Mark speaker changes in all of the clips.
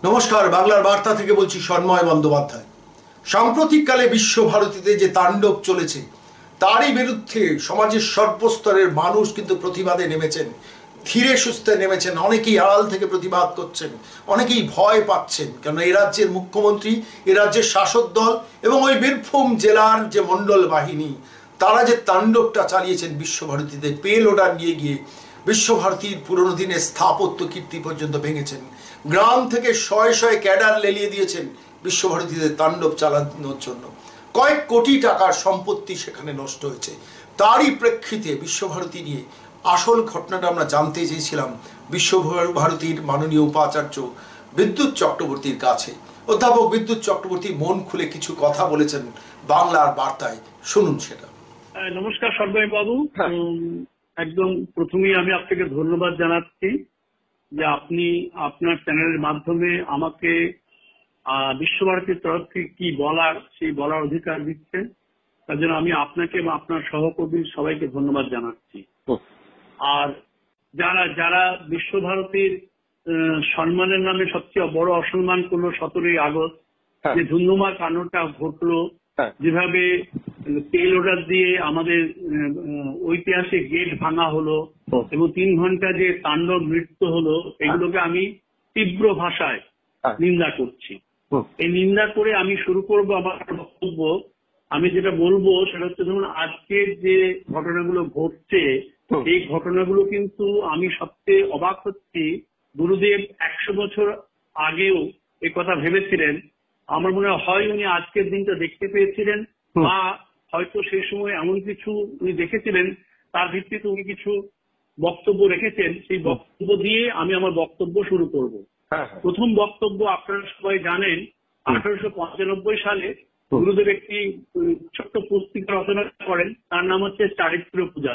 Speaker 1: নমস্কার, বাংলার বার্তা থেকে বলছি সন্ময় বন্দ্যোপাধ্যায়। সাম্প্রতিককালে বিশ্বভারতীতে যে তাণ্ডব চলেছে তারই বিরুদ্ধে সমাজের সর্বস্তরের মানুষ কিন্তু প্রতিবাদে নেমেছেন, ধীরে সুস্থে নেমেছেন। অনেকেই আড়াল থেকে প্রতিবাদ করছেন, অনেকেই ভয় পাচ্ছেন, কেন এই রাজ্যের মুখ্যমন্ত্রী, এ রাজ্যের শাসক দল এবং ওই বীরভূম জেলার যে মণ্ডল বাহিনী তারা যে তাণ্ডবটা চালিয়েছেন বিশ্বভারতীতে, পে লোডার নিয়ে গিয়ে বিশ্বভারতীর পুরনো দিনের স্থাপত্য কীর্তি পর্যন্ত ভেঙেছেন। গ্রাম থেকে শয়ে শয়ে ক্যাডার লেলিয়ে দিয়েছেন বিশ্বভারতীতে তাণ্ডব চালানোর জন্য। কয়েক কোটি টাকার সম্পত্তি সেখানে নষ্ট হয়েছে। তারই প্রেক্ষিতে বিশ্বভারতী নিয়ে আসল ঘটনাটা আমরা জানতে চেয়েছিলাম বিশ্বভারতীর মাননীয় উপাচার্য বিদ্যুৎ চক্রবর্তীর কাছে। অধ্যাপক বিদ্যুৎ চক্রবর্তী মন খুলে কিছু কথা বলেছেন বাংলার বার্তায়, শুনুন সেটা।
Speaker 2: নমস্কার সর্বয় বাবু, একদম প্রথমেই আমি আপনাকে ধন্যবাদ জানাচ্ছি যে আপনি আপনার চ্যানেলের মাধ্যমে আমাকে বিশ্বভারতীর তরফ থেকে কি বলার সেই বলার অধিকার দিচ্ছেন। তার জন্য আমি আপনাকে এবং আপনার সহকর্মী সবাইকে ধন্যবাদ জানাচ্ছি। আর যারা যারা বিশ্বভারতীর সম্মানের নামে সবচেয়ে বড় অসম্মান করলো 17ই আগস্ট, যে ধুন্ধুমার কাণ্ডটা ঘটলো, যেভাবে তেল অর্ডার দিয়ে আমাদের ঐতিহাসিক গেট ভাঙা হলো এবং 3 ঘন্টা যে তাণ্ডব নৃত্য হলো, এগুলোকে আমি তীব্র ভাষায় নিন্দা করছি। এই নিন্দা করে আমি শুরু করব আমার বক্তব্য। আমি যেটা বলবো সেটা হচ্ছে, ধরুন আজকের যে ঘটনাগুলো ঘটছে এই ঘটনাগুলো কিন্তু আমি সবচেয়ে অবাক হচ্ছি। গুরুদেব 100 বছর আগেও এই কথা ভেবেছিলেন। আমার মনে হয় উনি আজকের দিনটা দেখতে পেয়েছিলেন, বা হয়তো সেই সময় এমন কিছু উনি দেখেছিলেন তার ভিত্তিতে উনি কিছু বক্তব্য রেখেছেন। সেই বক্তব্য দিয়ে আমি আমার বক্তব্য শুরু করব। প্রথম বক্তব্য, আপনারা সবাই জানেন 1895 সালে গুরুদেব একটি ছোট্ট পুস্তিকা রচনা করেন, তার নাম হচ্ছে চারিত্র পূজা।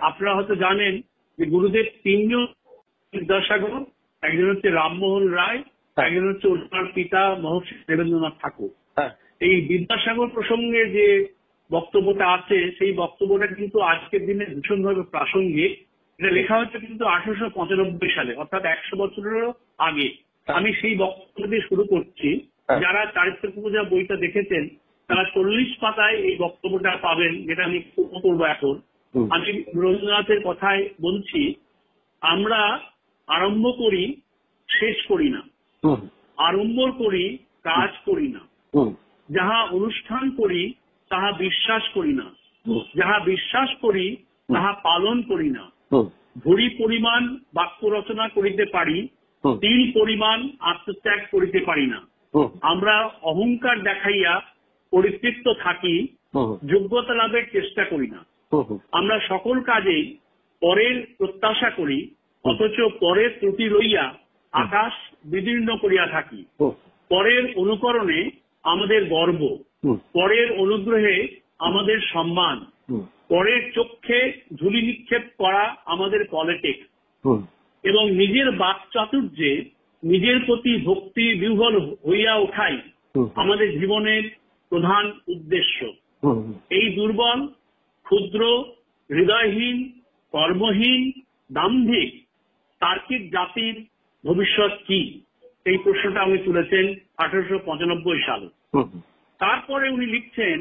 Speaker 2: আপনারা হয়তো জানেন যে গুরুদেব 3 জন বিদ্যাসাগর, একজন হচ্ছে রামমোহন রায়, একজন হচ্ছে ওনার পিতা মহর্ষি দেবেন্দ্রনাথ ঠাকুর। এই বিদ্যাসাগর প্রসঙ্গে যে বক্তব্যটা আছে সেই বক্তব্যটা কিন্তু আজকের দিনে ভীষণভাবে প্রাসঙ্গিক। এটা লেখা হচ্ছে কিন্তু 1895 সালে, অর্থাৎ 100 বছরেরও আগে। আমি সেই বক্তব্য দিয়ে শুরু করছি। যারা চারিত্র পূজা বইটা দেখেছেন তারা 40 পাতায় এই বক্তব্যটা পাবেন, যেটা আমি করবো এখন। আমি রবীন্দ্রনাথের কথায় বলছি, আমরা আরম্ভ করি শেষ করি না, আড়ম্বর করি কাজ করি না, যাহা অনুষ্ঠান করি তাহা বিশ্বাস করি না, যাহা বিশ্বাস করি তাহা পালন করি না, ভরি পরিমাণ বাক্য রচনা করিতে পারি, তিল পরিমাণ আত্মত্যাগ করিতে পারি না। আমরা অহংকার দেখাইয়া পরিতৃপ্ত থাকি, যোগ্যতা লাভের চেষ্টা করি না। আমরা সকল কাজেই পরের প্রত্যাশা করি, অথচ পরের ত্রুটি লইয়া আকাশ বিদীর্ণ করিয়া থাকি। পরের অনুকরণে আমাদের গর্ব, পরের অনুগ্রহে আমাদের সম্মান, পরের চক্ষে ধুলি নিক্ষেপ করা আমাদের পলিটিক্স, এবং নিজের বাকচাতুর্যে নিজের প্রতি ভক্তি বিহ্বল হইয়া ওঠাই আমাদের জীবনের প্রধান উদ্দেশ্য। এই দুর্বল, ক্ষুদ্র, হৃদয়হীন, কর্মহীন, দাম্ভিক, তার্কিক জাতির ভবিষ্যৎ কি? এই প্রশ্নটা উনি তুলেছেন 1895 সালে। তারপরে উনি লিখছেন,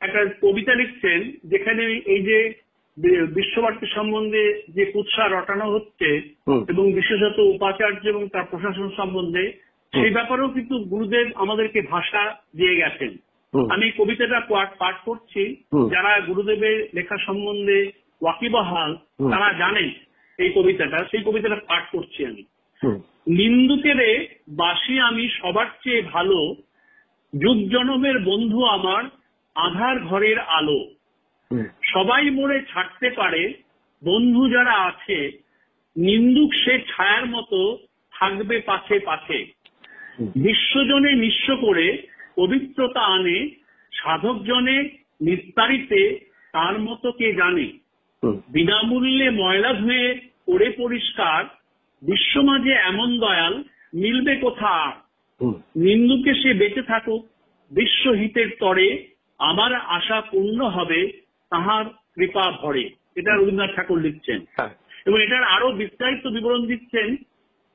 Speaker 2: একটা কবিতা লিখছেন, যেখানে এই যে বিশ্বভারতী সম্বন্ধে যে কুৎসা রটানো হচ্ছে এবং বিশেষত উপাচার্য এবং তার প্রশাসন সম্বন্ধে, সেই ব্যাপারেও কিন্তু গুরুদেব আমাদেরকে ভাষা দিয়ে গেছেন। আমি কবিতাটা পাঠ করছি। যারা গুরুদেবের লেখা সম্বন্ধে ওয়াকিবহাল তারা জানেন এই কবিতাটা, সেই কবিতাটা পাঠ করছি আমি। নিন্দুকেরে বাসি আমি সবার চেয়ে ভালো, যুগ জনমের বন্ধু আমার আধার ঘরের আলো। সবাই মোরে ছাড়তে পারে, বন্ধু যারা আছে, নিন্দুক সে ছায়ার মতো থাকবে পাছে পাছে। বিশ্বজনে নিঃস্ব করে পবিত্রতা আনে, সাধক জনে নিস্তারিতে তার মতো কে জানে। বিনামূল্যে ময়লা ধুয়ে করে পরিষ্কার, বিশ্ব মাঝে এমন দয়াল মিলবে কোথা। নিন্দুকে সে বেঁচে থাকুক বিশ্বহিতের তরে, আমার আশা পূর্ণ হবে তাহার কৃপা ভরে। এটা রবীন্দ্রনাথ ঠাকুর লিখছেন। এবং এটার আরো বিস্তারিত বিবরণ দিচ্ছেন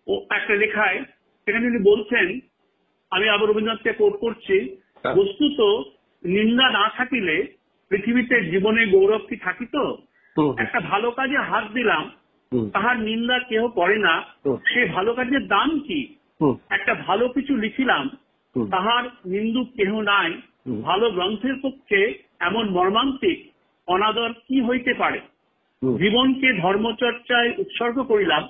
Speaker 2: ও একটা লেখায়, সেখানে তিনি বলছেন, আমি আবার রবীন্দ্রনাথকে কোট করছি, বস্তুত নিন্দা না থাকিলে পৃথিবীতে জীবনে গৌরব কি থাকিত? একটা ভালো কাজে হাত দিলাম, তাহার নিন্দা কেহ করে না, সে ভালো কাজের দাম কি? একটা ভালো কিছু লিখিলাম, তাহার নিন্দুক কেহ নাই, ভালো গ্রন্থের পক্ষে এমন মর্মান্তিক অনাদর কি হইতে পারে? জীবনকে ধর্মচর্চায় উৎসর্গ করিলাম,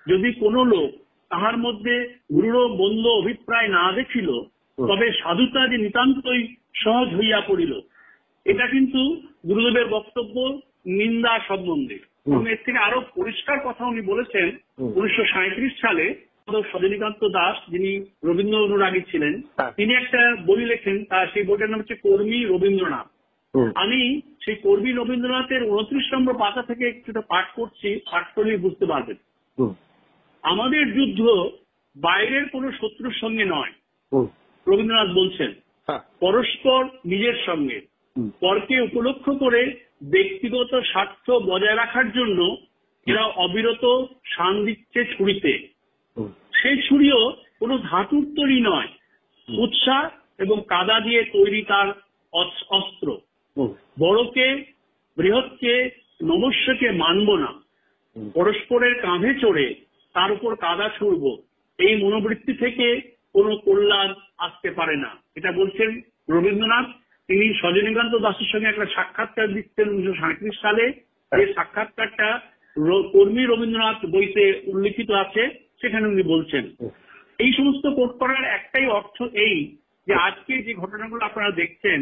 Speaker 2: যদি কোনো লোক তাহার মধ্যে দৃঢ় মন্দ অভিপ্রায় না দেখিল, তবে সাধুতা যে নিতান্তই সহজ হইয়া পড়িল। এটা কিন্তু গুরুদেবের বক্তব্য নিন্দা সম্বন্ধে। এবং এর থেকে আরো পরিষ্কার কথা উনি বলেছেন 1937 সালে সজনীকান্ত দাস, যিনি রবীন্দ্র অনুরাগী ছিলেন, তিনি একটা বই লেখেন, তার সেই বইটার নাম হচ্ছে কর্মী রবীন্দ্রনাথ। আমি সেই কর্মী রবীন্দ্রনাথের 29 নম্বর পাতা থেকে কিছুটা পাঠ করছি, পাঠ করলেই বুঝতে পারবেন। আমাদের যুদ্ধ বাইরের কোন শত্রুর সঙ্গে নয়, রবীন্দ্রনাথ বলছেন, পরস্পর নিজের সঙ্গে। পরকে উপলক্ষ করে ব্যক্তিগত স্বার্থ বজায় রাখার জন্য এরা অবিরত শান দিচ্ছে ছুরিতে। সেই ছুরিও কোনো ধাতুর তৈরি নয়, উৎসাহ এবং কাদা দিয়ে তৈরি তার অস্ত্র। বড়কে, বৃহৎকে, নমস্যকে মানব না, পরস্পরের কাঁধে চড়ে তার উপর কাদা ছুড়ব, এই মনোবৃত্তি থেকে কোনো কল্যাণ আসতে পারে না। এটা বলছেন রবীন্দ্রনাথ। তিনি সজনীকান্ত দাসের সঙ্গে একটা সাক্ষাৎকার দিচ্ছেন 1937 সালে। এই সাক্ষাৎকারটা কর্মী রবীন্দ্রনাথ বইতে উল্লিখিত আছে, সেখানে উনি বলছেন। এই সমস্ত কোট করার একটাই অর্থ এই যে আজকে যে ঘটনাগুলো আপনারা দেখছেন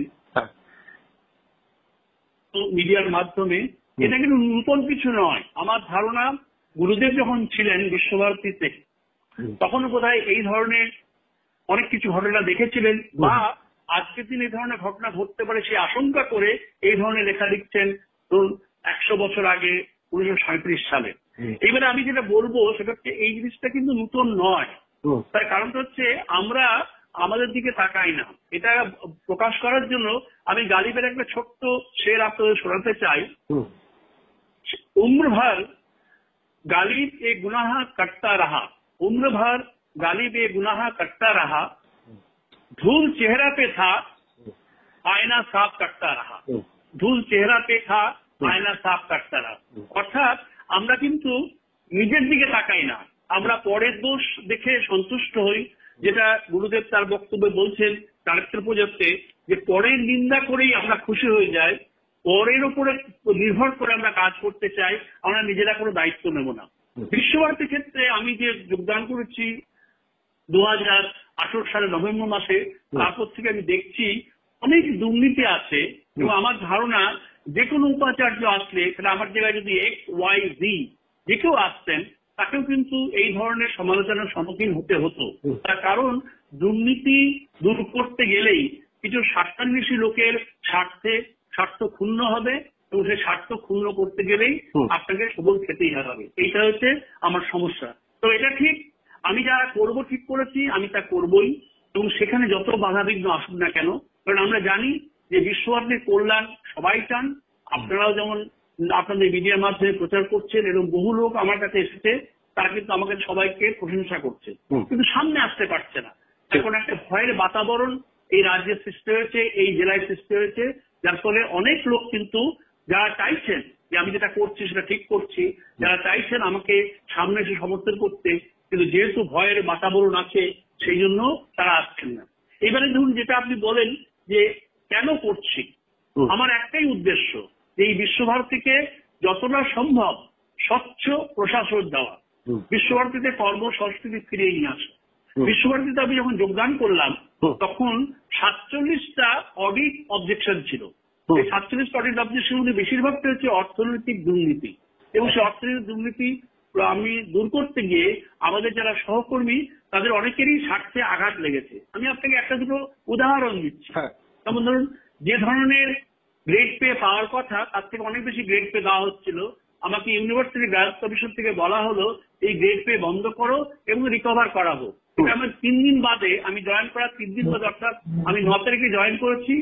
Speaker 2: মিডিয়ার মাধ্যমে, এটা কিন্তু নতুন কিছু নয়। আমার ধারণা গুরুদেব যখন ছিলেন বিশ্বভারতীতে, তখন বোধহয় এই ধরনের অনেক কিছু ঘটনা দেখেছিলেন, বা আজকের দিন এই ধরনের ঘটনা ঘটতে পারে সে আশঙ্কা করে এই ধরনের লেখা লিখছেন ধরুন 100 বছর আগে 1937 সালে। এবারে আমি যেটা বলবো সেটা হচ্ছে এই জিনিসটা কিন্তু নতুন নয়। তার কারণটা হচ্ছে আমরা আমাদের দিকে তাকাই না। এটা প্রকাশ করার জন্য আমি গালিবের একটা ছোট্ট শের আপনাদের শোনাতে চাই। उम्र भर गालिब ए गुनाह करता रहा, उम्र भर गालिब ए गुनाह करता रहा, धूल चेहरा पे था आयना साफ करता रहा, धूल चेहरा पे था आयना साफ करता रहा। অর্থাৎ আমরা কিন্তু নিজের দিকে তাকাই না, আমরা পরের দোষ দেখে সন্তুষ্ট হই। যেটা গুরুদেব তার বক্তব্যে বলছেন চারিত্র প্রজেক্টে, যে পরের নিন্দা করেই আমরা খুশি হয়ে যাই, পরের উপরে নির্ভর করে আমরা কাজ করতে চাই, আমরা নিজেরা কোনো দায়িত্ব নেব না। বিশ্বভারতীর ক্ষেত্রে আমি যে যোগদান করেছি 2018 সালের নভেম্বর মাসে, তারপর থেকে আমি দেখছি অনেক দুর্নীতি আছে। এবং আমার ধারণা যে কোনো উপাচার্য আসলে, সেটা আমার জায়গায় যদি XYZ যে কেউ আসতেন, তাকেও কিন্তু এই ধরনের সমালোচনার সম্মুখীন হতে হতো। তার কারণ দুর্নীতি দূর করতে গেলেই কিছু স্বার্থান্বেষী লোকের স্বার্থ ক্ষুণ্ণ হবে, এবং সেই স্বার্থ ক্ষুণ্ণ করতে গেলেই আপনাকে সবল খেতেই হবে। এইটা হচ্ছে আমার সমস্যা। তো এটা ঠিক, আমি যা করবো ঠিক করেছি, আমি তা করবই, এবং সেখানে যত বাধাবিঘ্ন আসুক না কেন, কারণ আমরা জানি যে বিশ্বভারতীর কল্যাণ সবাই চান। আপনারাও যেমন আপনাদের মিডিয়ার মাধ্যমে প্রচার করছেন, এবং বহু লোক আমার কাছে এসেছে, তারা কিন্তু আমাকে সবাইকে প্রশংসা করছে, কিন্তু সামনে আসতে পারছে না। এখন একটা ভয়ের বাতাবরণ এই রাজ্যে সৃষ্টি হয়েছে, এই জেলায় সৃষ্টি হয়েছে, যার ফলে অনেক লোক কিন্তু যারা চাইছেন যে আমি যেটা করছি সেটা ঠিক করছি, যারা চাইছেন আমাকে সামনে এসে সমর্থন করতে, কিন্তু যেহেতু ভয়ের বাতাবরণ আছে সেই জন্য তারা আসছেন না। এবারে ধরুন যেটা আপনি বলেন যে কেন করছি, আমার একটাই উদ্দেশ্য, যে এই বিশ্বভারতীকে যতটা সম্ভব স্বচ্ছ প্রশাসন দেওয়া, বিশ্বভারতীতে কর্ম সংস্কৃতি ফিরিয়ে নিয়ে আসা। বিশ্বভারতীতে আমি যখন যোগদান করলাম তখন 47টা অডিট অবজেকশন ছিল। এই 47 অডিট অবজেকশন মধ্যে বেশিরভাগটা হচ্ছে অর্থনৈতিক দুর্নীতি, এবং সেই অর্থনৈতিক দুর্নীতি আমি দূর করতে গিয়ে আমাদের যারা সহকর্মী তাদের অনেকেরই স্বার্থে আঘাত লেগেছে। আমি আপনাকে একটা দুটো উদাহরণ দিচ্ছি। যেমন ধরুন, যে ধরনের গ্রেড পে পাওয়ার কথা তার থেকে অনেক বেশি গ্রেড পে দেওয়া হচ্ছিল। আমাকে ইউনিভার্সিটি গ্রাহক কমিশন থেকে বলা হলো এই গ্রেড পে বন্ধ করো এবং রিকভার করাবো। আমার 3 দিন বাদে, আমি জয়েন করার 3 দিন বাদে, অর্থাৎ আমি 9 তারিখে জয়েন করেছি,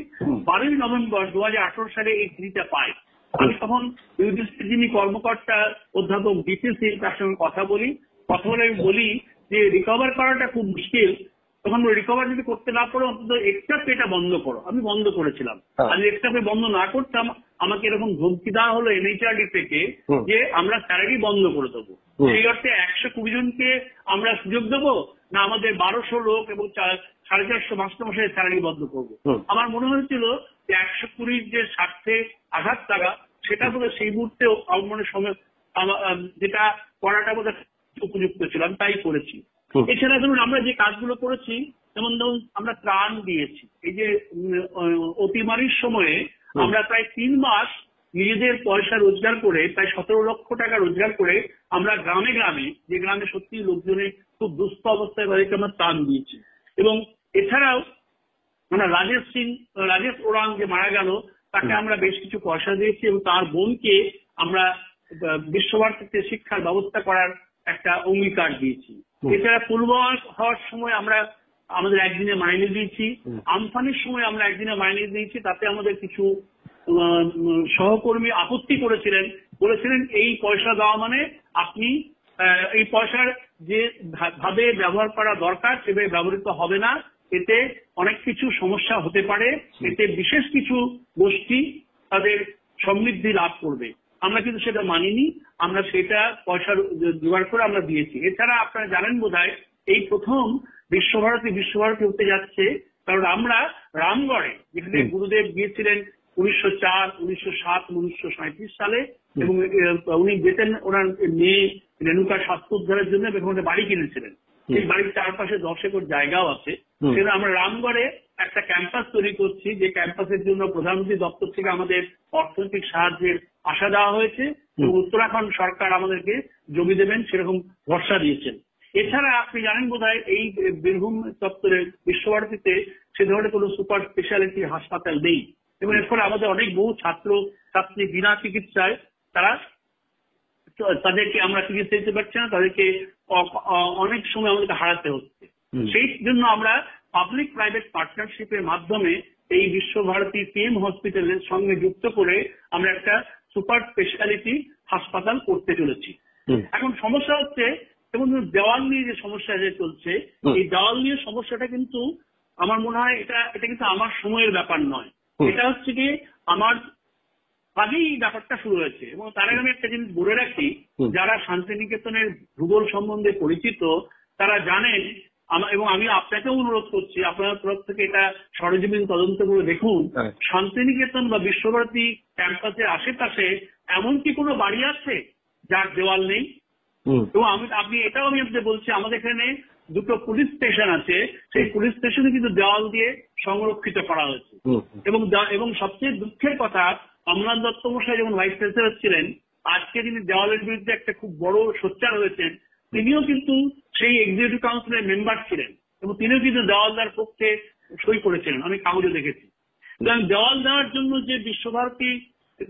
Speaker 2: 12ই নভেম্বর 2018 সালে এই চিঠিটা পাই। আমি তখন ইউনিভার্সিটির যিনি কর্মকর্তা অধ্যাপক DCC, তার সঙ্গে কথা বলে আমি বলি যে রিকভার করাটা খুব মুশকিল, তখন রিকভার যদি করতে না পারো অন্তত এক্সট্রা পেটা বন্ধ করো। আমি বন্ধ করেছিলাম। আর এক্সট্রা পে বন্ধ না করতাম আমাকে এরকম ধমকি দেওয়া হলো এনএইচআরডি থেকে যে আমরা স্যালারি বন্ধ করে দেবো। সেই অর্থে 120 জনকে আমরা সুযোগ দেবো না আমাদের 1200 লোক এবং 450 মাস্টারমশাই স্যালারি বন্ধ করবো। আমার মনে হয়েছিল যে 120 যে স্বার্থে আঘাত লাগা সেটা বোধ সেই মুহূর্তেও মানে সময় যেটা করাটা বোধ উপযুক্ত ছিল, আমি তাই করেছি। এছাড়া ধরুন আমরা যে কাজগুলো করেছি, যেমন ধরুন আমরা ত্রাণ দিয়েছি। এই যে অতিমারির সময়ে আমরা প্রায় 3 মাস নিজেদের পয়সা রোজগার করে প্রায় 17 লক্ষ টাকা রোজগার করে আমরা গ্রামে গ্রামে, যে গ্রামে সত্যি লোকজনের খুব দুস্থ অবস্থায় তাদেরকে আমরা ত্রাণ দিয়েছি। এবং এছাড়াও আমরা রাজেশ ওরাং যে মারা গেল তাকে আমরা বেশ কিছু পয়সা দিয়েছি এবং তার বোনকে আমরা বিশ্বভারতীতে শিক্ষার ব্যবস্থা করার একটা অঙ্গীকার দিয়েছি। এছাড়া পুলওয়ামা হওয়ার সময় আমরা আমাদের একদিনে মাইনে দিয়েছি। আমফানের সময় আমরা একদিনে মাইনে দিয়েছি। তাতে আমাদের কিছু সহকর্মী আপত্তি বলেছিলেন এই পয়সা দেওয়া মানে আপনি এই পয়সার যে ভাবে ব্যবহার করা দরকার সেভাবে ব্যবহৃত হবে না, এতে অনেক কিছু সমস্যা হতে পারে, এতে বিশেষ কিছু গোষ্ঠী তাদের সমৃদ্ধি লাভ করবে। আমরা কিন্তু সেটা মানিনি, আমরা সেটা পয়সা জোগাড় করে আমরা দিয়েছি। এছাড়া আপনারা জানেন বোধহয় এই প্রথম বিশ্বভারতী হতে যাচ্ছে, কারণ আমরা রামগড়ে যেখানে গুরুদেব গিয়েছিলেন 1904, 1907, 1937 সালে এবং উনি যেতেন ওনার মেয়ে রেণুকা স্বাস্থ্য উদ্ধারের জন্য ওখানে বাড়ি কিনেছিলেন। এই বাড়ির চারপাশে 10 একর জায়গাও আছে। সেটা আমরা রামগড়ে একটা ক্যাম্পাস তৈরি করছি, যে ক্যাম্পাসের জন্য প্রধানমন্ত্রী দপ্তর থেকে আমাদের অর্থনৈতিক সাহায্যের আশা দেওয়া হয়েছে এবং উত্তরাখণ্ড সরকার আমাদেরকে জমি দেবেন সেরকম ভরসা দিয়েছেন। এছাড়া আপনি জানেন বোধহয় এই বীরভূম দপ্তরের বিশ্বভারতীতে সে ধরনের কোনো সুপার স্পেশালিটি হাসপাতাল নেই এবং এর ফলে আমাদের অনেক বহু ছাত্রী বিনা চিকিৎসায় তাদেরকে আমরা চিকিৎসা দিতে পারছি না, তাদেরকে অনেক সময় আমাদেরকে হারাতে হচ্ছে। সেই জন্য আমরা পাবলিক প্রাইভেট পার্টনারশিপের মাধ্যমে এই বিশ্বভারতী পিএম হসপিটালের সঙ্গে যুক্ত করে আমরা একটা সুপার স্পেশালিটি হাসপাতাল করতে চলেছি। এখন সমস্যা হচ্ছে যেমন দেওয়াল নিয়ে যে সমস্যা যে চলছে, এই দেওয়াল নিয়ে সমস্যাটা কিন্তু আমার মনে হয় এটা কিন্তু আমার সময়ের ব্যাপার নয়, এটা হচ্ছে কি আমার আগেই ব্যাপারটা শুরু হয়েছে। এবং তার আগে আমি একটা জিনিস বলে রাখি, যারা শান্তিনিকেতনের ভূগোল সম্বন্ধে পরিচিত তারা জানেন, এবং আমি আপনাকেও অনুরোধ করছি আপনার তরফ থেকে এটা সরেজমিন তদন্ত করে দেখুন, শান্তিনিকেতন বা বিশ্বভারতী ক্যাম্পাসের আশেপাশে এমন কি কোনো বাড়ি আছে যার দেওয়াল নেই? এবং আমি আপনাদের বলছি, আমাদের এখানে 2টো পুলিশ স্টেশন আছে, সেই পুলিশ স্টেশনে কিন্তু দেওয়াল দিয়ে সংরক্ষিত করা হয়েছে। এবং সবচেয়ে দুঃখের কথা, অমলান দত্ত মশাই যখন ভাইস চ্যান্সেলর ছিলেন, আজকে যিনি দেওয়ালের বিরুদ্ধে একটা খুব বড় সোচ্চার হয়েছেন, তিনিও কিন্তু সেই এক্সিকিউটিভ কাউন্সিলের মেম্বার ছিলেন এবং তিনিও কিন্তু দেওয়াল দেওয়ার পক্ষে সই করেছিলেন, আমি কাগজে দেখেছি। দেওয়াল দেওয়ার জন্য যে বিশ্বভারতী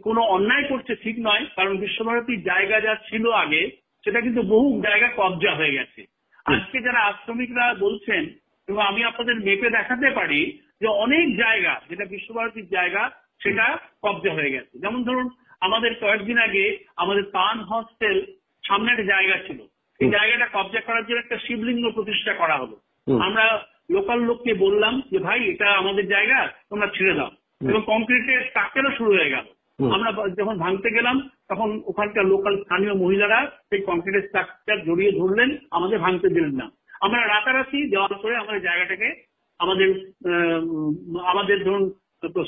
Speaker 2: কোনো অন্যায় করছে ঠিক নয়, কারণ বিশ্বভারতীর জায়গা যা ছিল আগে সেটা কিন্তু বহু জায়গা কবজা হয়ে গেছে। আজকে যারা আশ্রমিকরা বলছেন, এবং আমি আপনাদের মেপে দেখাতে পারি যে অনেক জায়গা যেটা বিশ্বভারতীর জায়গা সেটা কবজা হয়ে গেছে। যেমন ধরুন আমাদের কয়েকদিন আগে আমাদের তান হস্টেল সামনে একটা জায়গা ছিল, এই জায়গাটা কবজা করার জন্য একটা শিবলিঙ্গ প্রতিষ্ঠা করা হলো। আমরা লোকাল লোককে বললাম যে ভাই এটা আমাদের জায়গা, তোমরা ছেড়ে দাও, এবং কংক্রিটের স্ট্রাকচারও শুরু হয়ে গেল। আমরা যখন ভাঙতে গেলাম তখন ওখানকার লোকাল স্থানীয় মহিলারা সেই কংক্রিটের স্ট্রাকচার জড়িয়ে ধরলেন, আমাদের ভাঙতে দিলেন না। আমরা রাতারাতি দেওয়াল করে আমাদের জায়গাটাকে আমাদের ধরুন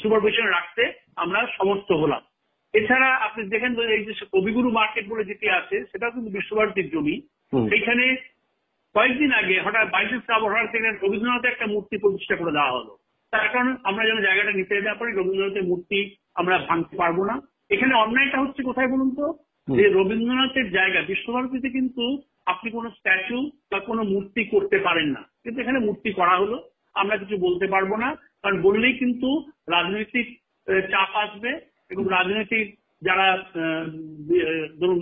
Speaker 2: সুপারভিশনে রাখতে আমরা সমর্থ হলাম। এছাড়া আপনি দেখেন এই যে কবিগুরু মার্কেট বলে যেটি আছে সেটাও কিন্তু বিশ্বভারতীর জমি। সেইখানে কয়েকদিন আগে হঠাৎ 22 শ্রাবণ থেকে রবীন্দ্রনাথের একটা মূর্তি প্রতিষ্ঠা করে দেওয়া হলো। তার কারণ আমরা যেন জায়গাটা নিতে না পারি, রবীন্দ্রনাথের মূর্তি আমরা ভাঙতে পারবো না। এখানে অন্যায়টা হচ্ছে কোথায় বলুন তো, যে রবীন্দ্রনাথের জায়গা বিশ্বভারতীতে কিন্তু আপনি কোনো স্ট্যাচু বা কোনো মূর্তি করতে পারেন না, কিন্তু এখানে মূর্তি করা হলো, আমরা কিছু বলতে পারবো না, কারণ বললেই কিন্তু রাজনৈতিক চাপ আসবে এবং রাজনৈতিক যারা ধরুন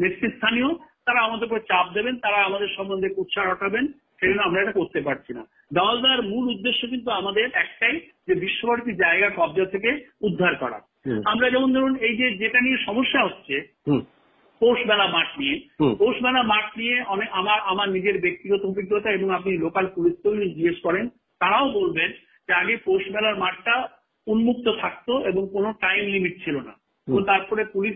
Speaker 2: নেতৃস্থানীয় তারা আমাদের উপর চাপ দেবেন, তারা আমাদের সম্বন্ধে কুৎসা রটাবেন, সেই জন্য আমরা এটা করতে পারছি না। দেওয়াল দেওয়ার মূল উদ্দেশ্য কিন্তু আমাদের একটাই, যে বিশ্বভারতীর জায়গা কবজা থেকে উদ্ধার করা। আমরা যেমন ধরুন এই যেটা নিয়ে সমস্যা হচ্ছে, পৌষ মেলা মাঠ নিয়ে। পৌষ মেলা মাঠ নিয়ে অনেক আমার নিজের ব্যক্তিগত অভিজ্ঞতা, এবং আপনি লোকাল পুলিশকেও জিজ্ঞেস করেন, তারাও বলবেন যে আগে পৌষ মেলার মাঠটা উন্মুক্ত থাকতো এবং কোনো টাইম লিমিট ছিল না। তো তারপরে পুলিশ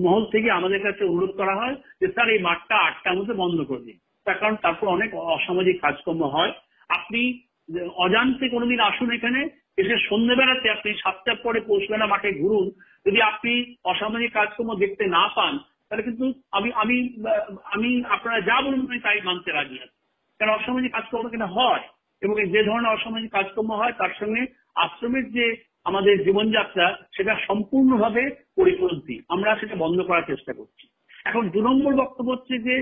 Speaker 2: মহল থেকে আমাদের কাছে অনুরোধ করা হয় যে স্যার এই মাঠটা 8টার মধ্যে বন্ধ করে দিন, তার কারণ তারপর অনেক অসামাজিক কাজকর্ম হয়। আপনি অজান্তে কোনোদিন আসুন এখানে, এসে সন্ধ্যেবেলাতে আপনি 7টার পরে পৌষ মেলা মাঠে ঘুরুন, যদি আপনি অসামাজিক কাজকর্ম দেখতে না পান তাহলে কিন্তু আমি আপনারা যা বলুন আমি তাই মানতে রাজি আছি। কারণ অসামাজিক কাজকর্ম কিনা হয়, এবং যে ধরনের অসামাজিক কাজকর্ম হয় তার সঙ্গে আশ্রমের যে আমাদের জীবনযাত্রা সেটা সম্পূর্ণভাবে পরিপন্থী। আমরা সেটা বন্ধ করার চেষ্টা করছি। এখন 2 নম্বর বক্তব্য হচ্ছে যে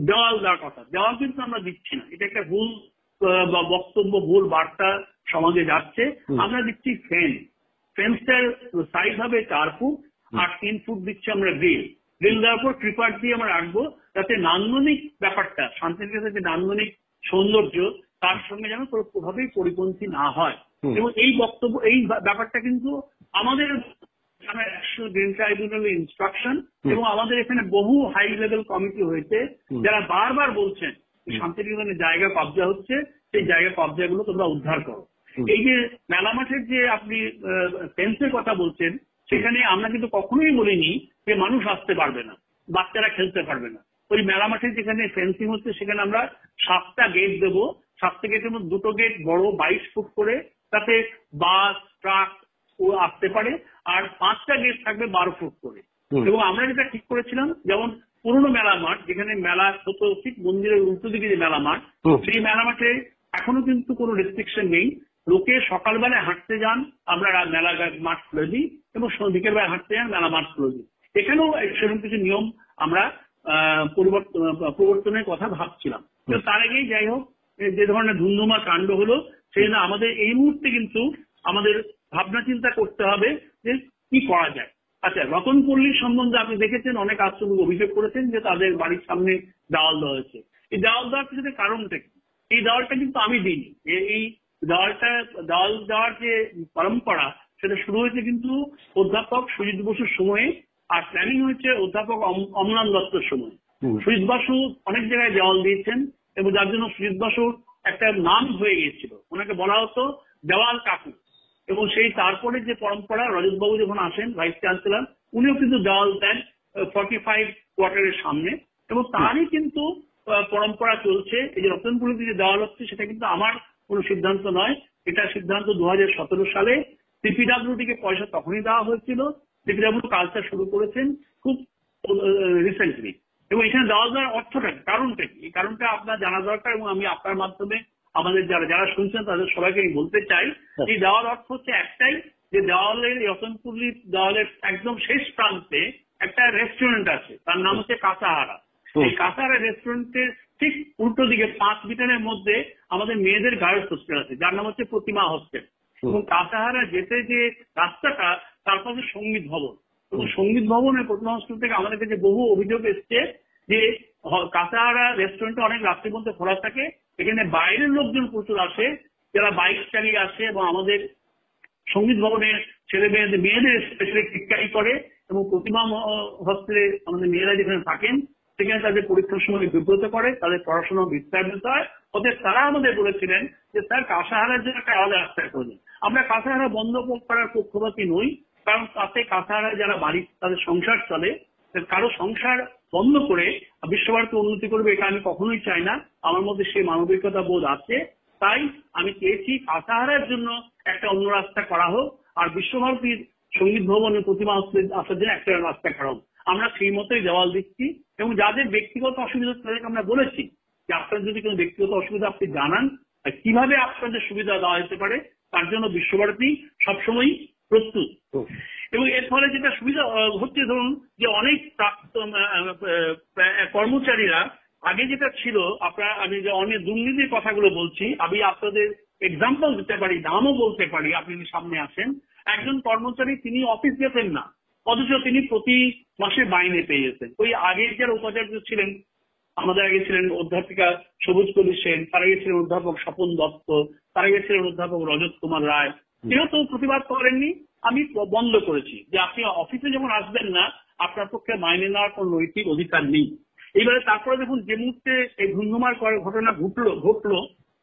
Speaker 2: দেওয়াল দেওয়ার কথা। দেওয়াল কিন্তু আমরা দিচ্ছি না, এটা একটা ভুল বক্তব্য, ভুল বার্তা সমাজে যাচ্ছে। আমরা দিচ্ছি ফেন্সটার সাইজ হবে 4 ফুট আর 3 ফুট দিচ্ছি আমরা গ্রিল দেওয়ার পর ট্রিপার দিয়ে আমরা রাখবো, যাতে নান্দনিক ব্যাপারটা, শান্তিনিকেতনের যে নান্দনিক সৌন্দর্য তার সঙ্গে যেন কোনোভাবেই পরিপন্থী না হয়। এবং এই বক্তব্য, এই ব্যাপারটা কিন্তু আমাদের গ্রিন ট্রাইব্যুনালের ইনস্ট্রাকশন, এবং আমাদের এখানে বহু হাই লেভেল কমিটি হয়েছে যারা বারবার বলছেন শান্তিনিকেতনের জায়গা কবজা হচ্ছে, সেই জায়গা কবজাগুলো তোমরা উদ্ধার করো। এই যে মেলা মাঠের যে আপনি ফেন্সের কথা বলছেন, সেখানে আমরা কিন্তু কখনোই বলিনি যে মানুষ আসতে পারবে না, বাচ্চারা খেলতে পারবে না। ওই মেলা মাঠে যেখানে ফেন্সিং হচ্ছে সেখানে আমরা 7টা গেট দেবো। 7টা গেটের মধ্যে 2টো গেট বড় 22 ফুট করে, তাতে বাস ট্রাক আসতে পারে, আর 5টা গেট থাকবে 12 ফুট করে। এবং আমরা যেটা ঠিক করেছিলাম, যেমন পুরনো মেলা মাঠ যেখানে মেলা হতো ঠিক মন্দিরের উল্টো দিকে যে মেলা মাঠ, সেই মেলা মাঠে এখনো কিন্তু কোনো রেস্ট্রিকশন নেই। লোকে সকালবেলায় হাঁটতে যান, আমরা মেলা মাঠ খুলে দিই, এবং বিকেল বেলায় হাঁটতে যান, মেলা মাঠ খুলে দিই। এখানেও সেরকম কিছু নিয়ম আমরা প্রবর্তনের কথা ভাবছিলাম। তার আগেই যাই হোক, যে ধরনের ধুমধুমা কাণ্ড হলো, সেই জন্য আমাদের এই মুহূর্তে কিন্তু আমাদের ভাবনা চিন্তা করতে হবে যে কি করা যায়। আচ্ছা, রতনপল্লীর সম্বন্ধে আপনি দেখেছেন অনেক আশ্রম অভিযোগ করেছেন যে তাদের বাড়ির সামনে দেওয়াল দেওয়া হয়েছে। এই দেওয়াল দেওয়ার পিছনে কারণটা কি? এই দেওয়ালটা কিন্তু আমি দিইনি। এই দেওয়াল দেওয়ার যে পরম্পরা সেটা শুরু হয়েছে কিন্তু অধ্যাপক সুজিত বসুর সময়ে, আর প্ল্যানিং হয়েছে অধ্যাপক অমলান দত্তর সময়। সুজিত বসু অনেক জায়গায় দেওয়াল দিয়েছেন, এবং যার জন্য সুজিত বসুর একটা নাম হয়ে গিয়েছিল, ওনাকে বলা হতো দেওয়াল কাকু। এবং সেই তারপরে যে পরম্পরা, রজতবাবু যখন আসেন ভাইস চ্যান্সেলর, উনিও কিন্তু দেওয়াল দেন 45 কোয়ার্টারের সামনে, এবং তারই কিন্তু পরম্পরা চলছে। এই যে রতনপুরীতে যে দেওয়াল হচ্ছে সেটা কিন্তু আমার কোনো সিদ্ধান্ত নয়, এটা সিদ্ধান্ত 2017 সালে সিপিডাব্লিউডিকে পয়সা তখনই দেওয়া হয়েছিল। সিপিডাব্লিউ কাজটা শুরু করেছেন খুব রিসেন্টলি। এবং এখানে দেওয়াল দেওয়ার অর্থটা, কারণটা কি, এই কারণটা আপনার জানা দরকার, এবং আমি আপনার মাধ্যমে আমাদের যারা শুনছেন তাদের সবাইকে আমি বলতে চাই, এই দেওয়ার অর্থ হচ্ছে একটাই, যে দেওয়ালের রতনপুরীর দেওয়ালের একদম শেষ প্রান্তে একটা রেস্টুরেন্ট আছে, তার নাম হচ্ছে কাঁচাহারা। এই কাঁচাহারা রেস্টুরেন্টের ঠিক উল্টো দিকে 5 মিটারের মধ্যে আমাদের মেয়েদের গার্লস হোস্টেল আছে, যার নাম হচ্ছে প্রতিমা হোস্টেল। এবং কাঁচাহারা যেতে যে রাস্তাটা, তার পাশে সঙ্গীত ভবন, এবং সঙ্গীত ভবনের প্রতিমা হোস্টেল থেকে আমাদের কাছে বহু অভিযোগ এসছে যে কাঁচাহারা রেস্টুরেন্টে অনেক রাত্রির মধ্যে খোলা থাকে, এখানে বাইরের লোকজন প্রচুর আসে, যারা বাইক চালিয়ে আসে, এবং আমাদের সঙ্গীত ভবনের ছেলে মেয়েদের স্পেশালি টিটকারি করে, এবং প্রতিমা হোস্টেলে আমাদের মেয়েরা যেখানে থাকেন সেখানে তাদের পরীক্ষার সময় বিব্রত করে, তাদের পড়াশোনা বিস্তারিত হয়। ওদের তারা আমাদের বলেছিলেন যে স্যার কাঁচাহারার জন্য একটা আলাদা রাস্তা করে দিন। আমরা কাঁচাহারা বন্ধ করার পক্ষপাতী নই, কারণ তাতে কাঁচাহারা যারা বাড়ি তাদের সংসার চলে, কারো সংসার বন্ধ করে বিশ্বভারতী উন্নতি করবে এটা আমি কখনোই চাই না। আমার মধ্যে সেই মানবিকতা বোধ আছে, তাই আমি চেয়েছি কাঁচাহারার জন্য একটা অন্য রাস্তা করা হোক, আর বিশ্বভারতীর সঙ্গীত ভবনের প্রতিমা আসার জন্য একটা রাস্তা করা হোক। আমরা সেই মতোই দেওয়াল দিচ্ছি, এবং যাদের ব্যক্তিগত অসুবিধা তাদেরকে আমরা বলেছি যে আপনার যদি কোনো ব্যক্তিগত অসুবিধা আপনি জানান, কিভাবে আপনাদের সুবিধা দেওয়া যেতে পারে, তার জন্য বিশ্বভারতী সবসময় প্রস্তুত। এবং এর ফলে যেটা সুবিধা হচ্ছে, ধরুন যে অনেক কর্মচারীরা আগে যেটা ছিল, আমি যে অনেক দুর্নীতির কথাগুলো বলছি, আমি আপনাদের এক্সাম্পল দিতে পারি, নামও বলতে পারি, আপনি সামনে আসেন। একজন কর্মচারী তিনি অফিস যেতেন না, অথচ তিনি প্রতি মাসে মাইনে পেয়ে যেতেন। ওই আগের যারা উপাচার্য ছিলেন, আমাদের আগে ছিলেন অধ্যাপিকা সবুজ কলি সেন, তার আগে ছিলেন অধ্যাপক স্বপন দত্ত, তার আগে ছিলেন অধ্যাপক রজত কুমার রায়, কেউ তো প্রতিবাদ করেননি। আমি বন্ধ করেছি যে আপনি অফিসে যখন আসবেন না আপনার পক্ষে মাইনে নেওয়ার কোন নৈতিক অধিকার নেই। এইবারে তারপরে দেখুন যে মুহূর্তে এই ধুন্ধুমার ঘটনা ঘটলো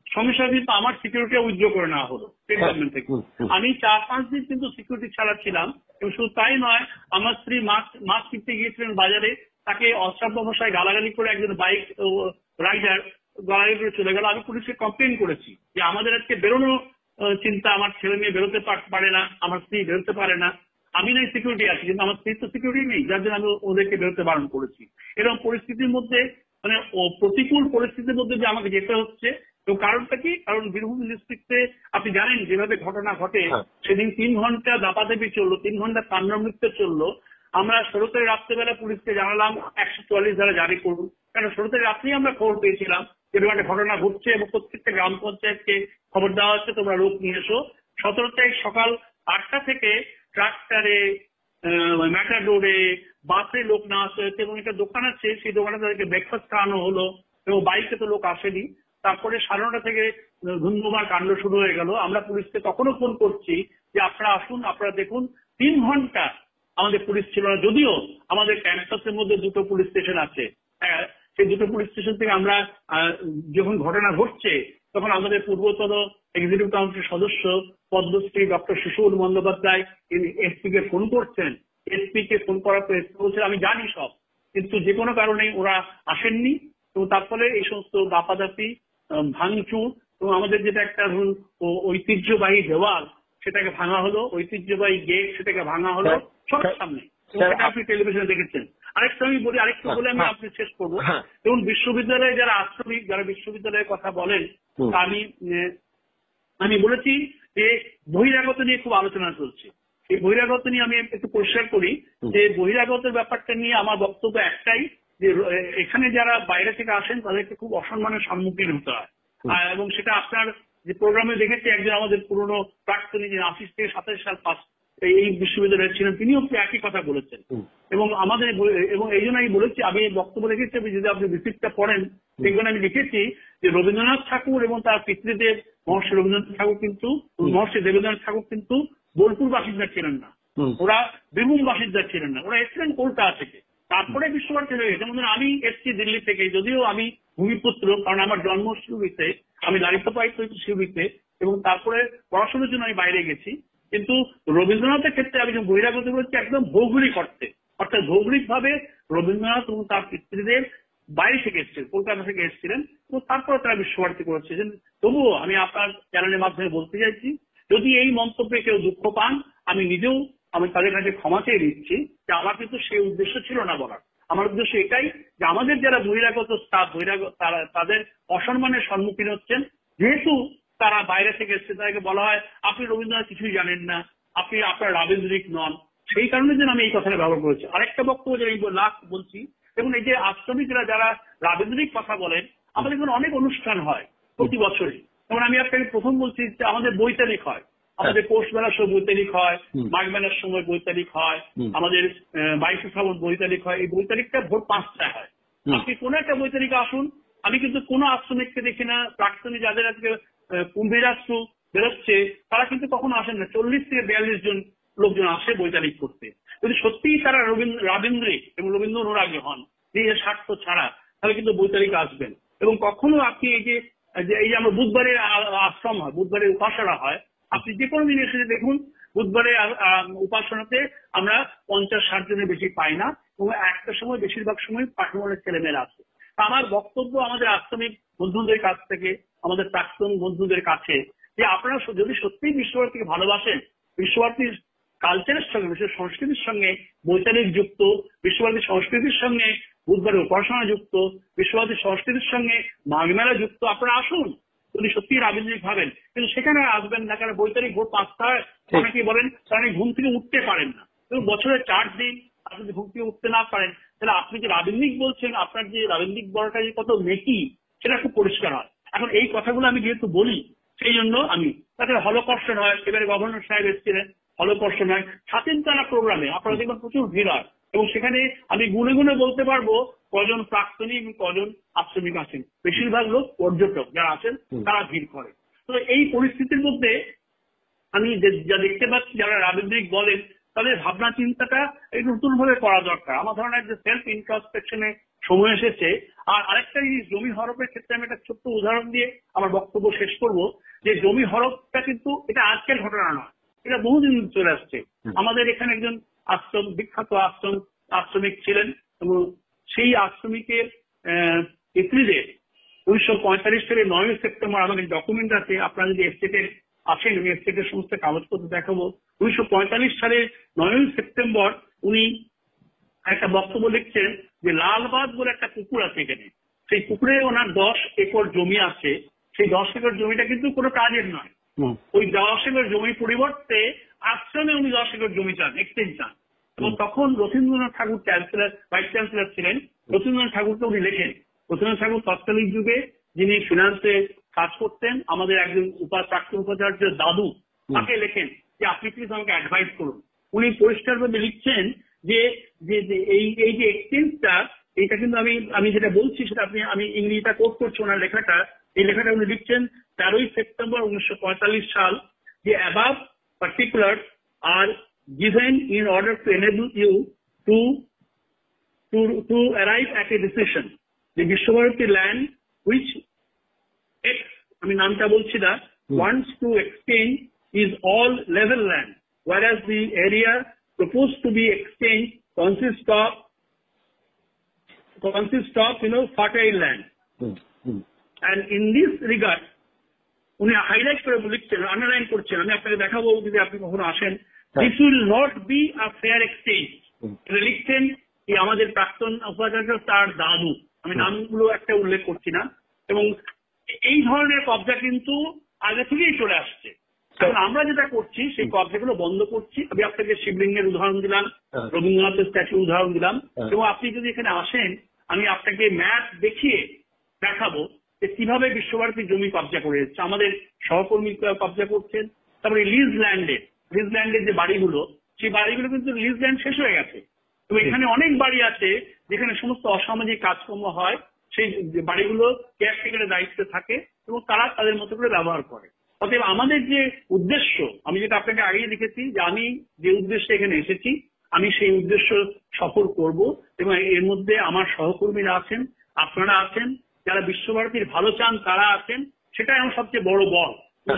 Speaker 2: সঙ্গে সঙ্গে কিন্তু আমার সিকিউরিটি উইথড্র করে নেওয়া হলো স্টেট গভর্নমেন্ট থেকে। আমি 4-5 দিন কিন্তু সিকিউরিটি ছাড়া ছিলাম, এবং শুধু তাই নয়, আমার স্ত্রী মাছ কিনতে গিয়েছিলেন বাজারে, তাকে অশ্রাব্য ভাষায় গালাগালি করে একজন বাইক রাইডার গালাগালি করে চলে গেল। আমি পুলিশকে কমপ্লেন করেছি যে আমাদের আজকে বেরোনো চিন্তা, আমার ছেলে মেয়ে বেরোতে পারে না, আমার স্ত্রী বেরোতে পারে না, আমি নাই সিকিউরিটি আছি কিন্তু আমার স্ত্রীর তো সিকিউরিটি নেই, যার জন্য আমি ওদেরকে বেরোতে বারণ করেছি। এরকম পরিস্থিতির মধ্যে মানে প্রতিকূল পরিস্থিতির মধ্যে যে আমাকে যেতে হচ্ছে, তো কারণটা কি? কারণ বীরভূম ডিস্ট্রিক্টে আপনি জানেন যেভাবে ঘটনা ঘটে, সেদিন 3 ঘন্টা দাপাদাপি চললো, 3 ঘন্টা তাণ্ডবনৃত্য চললো। আমরা 16 তারিখ রাত্রেবেলা পুলিশকে জানালাম 144 ধারা জারি করুন, কারণ 16 তারিখ রাত্রেই আমরা খবর পেয়েছিলাম এরকম একটা ঘটনা ঘটছে এবং প্রত্যেকটা গ্রাম পঞ্চায়েতকে খবর দেওয়া হচ্ছে তোমরা লোক নিয়ে এসো। 17 তারিখ সকাল 8টা থেকে ট্রাক্টরে, ম্যাটাডোরে, বাসে লোক নেওয়া হয়েছে, এবং একটা দোকান আছে সেই দোকানে তাদেরকে ব্রেকফাস্ট খাওয়ানো হলো, এবং বাইকে তো লোক আসেনি। তারপরে 9:30 থেকে ধুন্ধুমার কাণ্ড শুরু হয়ে গেল। আমরা পুলিশকে তখনও ফোন করছি যে আপনারা আসুন, আপনারা দেখুন। 3 ঘন্টা আমাদের পুলিশ ছিল না, যদিও আমাদের ক্যাম্পাসের মধ্যে 2টো পুলিশ স্টেশন আছে। সেই 2টো পুলিশ স্টেশন থেকে আমরা যখন ঘটনা ঘটছে তখন আমাদের পূর্বতন এক্সিকিউটিভ কাউন্সিল সদস্য পদ্মশ্রী ডক্টর শিশুর বন্দ্যোপাধ্যায় এসপি কে ফোন করছেন। এসপি কে ফোন করার পর এসপি বলছেন আমি জানি সব, কিন্তু যে কোনো কারণে ওরা আসেননি। তো তার ফলে এই সমস্ত দাপাদাপি, ভাঙচুর, এবং আমাদের যেটা একটা ধরুন ঐতিহ্যবাহী দেওয়াল সেটাকে ভাঙা হলো, ঐতিহ্যবাহী গেট সেটাকে ভাঙা হলো সবার সামনে। সেটা আপনি টেলিভিশনে দেখেছেন। আরেকটু বলে আমি আপনি শেষ করবো। এবং বিশ্ববিদ্যালয়ে যারা আশ্রমিক, যারা বিশ্ববিদ্যালয়ের কথা বলেন, আমি বলেছি যে বহিরাগত নিয়ে খুব আলোচনা চলছে। এই বহিরাগত নিয়ে আমি একটু পরিষ্কার করি যে বহিরাগতের ব্যাপারটা নিয়ে আমার বক্তব্য একটাই, যে এখানে যারা বাইরে থেকে আসেন তাদেরকে খুব অসম্মানের সম্মুখীন হতে হয়। এবং সেটা আপনার যে প্রোগ্রামে দেখেছি একজন আমাদের পুরনো প্রাক্তনী, যে 80 থেকে 27 সাল পাস এই বিশ্ববিদ্যালয়ে ছিলেন, তিনিও একই কথা বলেছেন। এবং আমাদের এবং এই জন্য আমি বলেছি, আমি বক্তব্য রেখেছি, যদি আপনি রিসিপ্টটা পড়েন দেখবেন আমি লিখেছি যে রবীন্দ্রনাথ ঠাকুর এবং তার পিতৃদেব মহর্ষি রবীন্দ্রনাথ ঠাকুর কিন্তু, মহর্ষি দেবেন্দ্রনাথ ঠাকুর কিন্তু বোলপুর বাসিন্দা ছিলেন না, ওরা বীরভূম বাসিন্দা ছিলেন না, ওরা এসেছিলেন কলকাতা থেকে। তারপরে বিশ্বভারতী হয়ে গেছে। যেমন আমি এসছি দিল্লি থেকে, যদিও আমি ভূমিপুত্র, কারণ আমার জন্ম শিউরিতে, আমি লালিত পালিত হয়েছি শিউরিতে, এবং তারপরে পড়াশোনার জন্য আমি বাইরে গেছি। কিন্তু রবীন্দ্রনাথের ক্ষেত্রে আমি যখন বহিরাগত বলছি একদম ভৌগোলিক অর্থে, অর্থাৎ ভৌগোলিক ভাবে রবীন্দ্রনাথ এবং তার পিতৃদেব বাইরে থেকে এসেছিলেন, কলকাতা থেকে এসেছিলেন, এবং তারপরে তারা বিশ্বভারতী করেছেন। তবুও আমি আপনার চ্যানেলের মাধ্যমে বলতে চাইছি, যদি এই মন্তব্যে কেউ দুঃখ পান, আমি নিজেও তাদের কাছে ক্ষমা চেয়ে দিচ্ছি যে আমার কিন্তু সেই উদ্দেশ্য ছিল না বলার। আমার উদ্দেশ্য এটাই যে আমাদের যারা বহিরাগত স্টাফ, তাদের অসম্মানের সম্মুখীন হচ্ছেন, যেহেতু তারা বাইরে থেকে এসছে, তাদেরকে বলা হয় আপনি রবীন্দ্রনাথ কিছুই জানেন না, আপনি আপনার রাবীন্দ্রিক নন। সেই কারণে যেন আমি এই কথাটা ব্যবহার করেছি। আরেকটা বক্তব্য যে আমি বলছি, দেখুন এই যে আশ্রমিকরা যারা রাবীন্দ্রিক কথা বলেন, আমাদের এখানে অনেক অনুষ্ঠান হয় প্রতি বছরই। যেমন আমি আপনাকে প্রথম বলছি যে আমাদের বৈতালিক হয়, আমাদের পৌষ মেলার সময় বৈতালিক হয়, মাঘ মেলার সময় বৈতালিক হয়, আমাদের 22শে শ্রাবণ বৈতালিক হয়। এই বৈতালিকটা ভোর 5টায় হয়। আপনি কোন একটা বৈতালিকে আসুন, আমি কিন্তু কোনো আশ্রমিককে দেখি না, প্রাক্তনী যাদের আজকে কুম্ভীরাশ্র বেরোচ্ছে তারা কিন্তু কখনো আসেন না। 40 থেকে 42 জন লোকজন আসে বৈতালিক করতে। যদি সত্যিই তারা রাবীন্দ্রিক এবং রবীন্দ্র অনুরাগী হন, নিজের স্বার্থ ছাড়া, তাহলে কিন্তু বৈতালিক আসবেন। এবং কখনো আপনি এই যে আমরা বুধবারে আশ্রম হয়, বুধবারে উপাসনা হয়, আপনি যে কোনো দিন এসে দেখুন বুধবারে উপাসনাতে আমরা 50-60 জনের বেশি পাই না, এবং একটা সময় বেশিরভাগ সময় পাঠমূলের ছেলেমেয়েরা আসে। আমার বক্তব্য আমাদের আশ্রমিক বন্ধুদের কাছ থেকে, আমাদের প্রাক্তন বন্ধুদের কাছে, যে আপনারা যদি সত্যিই বিশ্বভারতীকে ভালোবাসেন, বিশ্বভারতীর কালচারের সঙ্গে, বিশ্ব সংস্কৃতির সঙ্গে বৈতালিক যুক্ত, বিশ্বভারতীর সংস্কৃতির সঙ্গে বুধবারের উপাসনা যুক্ত, বিশ্বভারতীর সংস্কৃতির সঙ্গে মাঘ মেলা যুক্ত, আপনারা আসুন যদি সত্যি রাবীন্দ্রিক ভাবেন। কিন্তু সেখানে আসবেন না, কারণ বৈতালিক ভোর 5টায় অনেকেই বলেন কারণ ঘুম থেকে উঠতে পারেন না। এবং বছরের 4 দিন আপনি যদি ঘুম থেকে উঠতে না পারেন, তাহলে আপনি যে রাবীন্দ্রিক বলছেন, আপনার যে রাবীন্দ্রিক বলাটা যে কত মেকি, সেটা খুব পরিষ্কার হয়। এখন এই কথাগুলো আমি যেহেতু বলি, সেই জন্য আমি তাদের হলকর্ষণ হয়। এবারে গভর্নর সাহেব এসেছিলেন, হলকর্ষণ হয়। ছাতিমতলা প্রোগ্রামে আপনারা দেখবেন প্রচুর ভিড় হয়, এবং সেখানে আমি গুনে গুনে বলতে পারবো কজন প্রাক্তনী এবং কজন আশ্রমিক আছেন। বেশিরভাগ লোক পর্যটক যারা আছেন তারা ভিড় করে। তো এই পরিস্থিতির মধ্যে আমি যা দেখতে পাচ্ছি যারা রাজনৈতিক বলেন তাদের ভাবনা চিন্তাটা একটু নতুন ভাবে করা দরকার। আমার ধারণা যে সেলফ ইন্ট্রোস্পেকশনে সময় এসেছে। আর আরেকটা জিনিস, জমি হরপের ক্ষেত্রে আমি একটা ছোট্ট উদাহরণ দিয়ে আমার বক্তব্য শেষ করব, যে জমি হরপটা কিন্তু এটা আজকের ঘটনা নয়, এটা বহুদিন চলে আসছে। আমাদের এখানে একজন বিখ্যাত আশ্রমিক ছিলেন, এবং সেই আশ্রমিকের এপ্রিলে 1945 সালে 9 সেপ্টেম্বর আমাদের ডকুমেন্ট আছে, আপনারা যদি এস্টেটে আসেন আমি এস্টেটের সমস্ত কাগজপত্র দেখাবো। 1945 সালে 9 সেপ্টেম্বর উনি একটা বক্তব্য লিখছেন যে লালবাদ বলে একটা পুকুর আছে এখানে, সেই পুকুরে ওনার 10 একর জমি আছে। সেই 10 একর জমিটা কিন্তু কোনো কাজের নয়। ওই 10 একর জমির পরিবর্তে আশ্রমে উনি 10 একর জমি চান, এক্সটেন্ড চান। এবং তখন রথীন্দ্রনাথ ঠাকুর ভাইস চ্যান্সেলর ছিলেন। রথীন্দ্রনাথ ঠাকুরকে উনি লেখেন, রথীন্দ্রনাথ ঠাকুর তৎকালীন যুগে যিনি ফিনান্সে কাজ করতেন, আমাদের একজন প্রাক্তন উপাচার্য দাদু, তাকে লেখেন যে আপনি প্লিজ আমাকে অ্যাডভাইস করুন। উনি পরিষ্কারভাবে লিখছেন যে এই যে এক্সচেঞ্জটা, এটা কিন্তু আমি যেটা বলছি সেটা আমি ইংরেজিটা কোট করছি ওনার লেখাটা। এই লেখাটা উনি লিখছেন 13 সেপ্টেম্বর 1945 সাল, যে above particular are given in order to enable you to arrive at a decision. The Vishwabharati land which X, আমি নামটা বলছি না, wants to exchange is all level land, whereas the area proposed to be exchanged consists of fertile land. And in this regard, উনি highlight করে লিখছেন, underline করছেন, আমি আপনাকে দেখাবো যদি আপনি কখনো আসেন। This will not be a fair exchange. লিখছেন কি আমাদের প্রাক্তন উপাচার্য তার দাদু, আমি নামগুলো একটা উল্লেখ করছি না। এবং এই ধরনের কবজা কিন্তু আগে থেকেই চলে আসছে। কারণ আমরা যেটা করছি সেই কবজাগুলো বন্ধ করছি। আমি আপনাকে শিবলিঙ্গের উদাহরণ দিলাম, রবীন্দ্রনাথের স্ট্যাচু উদাহরণ দিলাম, এবং আপনি যদি এখানে আসেন আমি আপনাকে ম্যাপ দেখিয়ে দেখাবো যে কিভাবে বিশ্বভারতীর জমি কবজা করে এসেছে, আমাদের সহকর্মী কবজা করছেন। তারপরে লিজ ল্যান্ডের যে বাড়িগুলো, সেই বাড়িগুলো কিন্তু লিজ ল্যান্ড শেষ হয়ে গেছে। তো এখানে অনেক বাড়ি আছে যেখানে সমস্ত অসামাজিক কাজকর্ম হয়, সেই বাড়িগুলো কেয়ারটেকারের দায়িত্বে থাকে এবং তারা তাদের মতো করে ব্যবহার করে। অতএব আমাদের যে উদ্দেশ্য, আমি যেটা আপনাকে আগেই লিখেছি যে আমি যে উদ্দেশ্যে এখানে এসেছি আমি সেই উদ্দেশ্য সফল করব, এবং এর মধ্যে আমার সহকর্মীরা আছেন, আপনারা আছেন, যারা বিশ্বভারতীর ভালো চান তারা আছেন। সেটাই আমার সবচেয়ে বড় বল।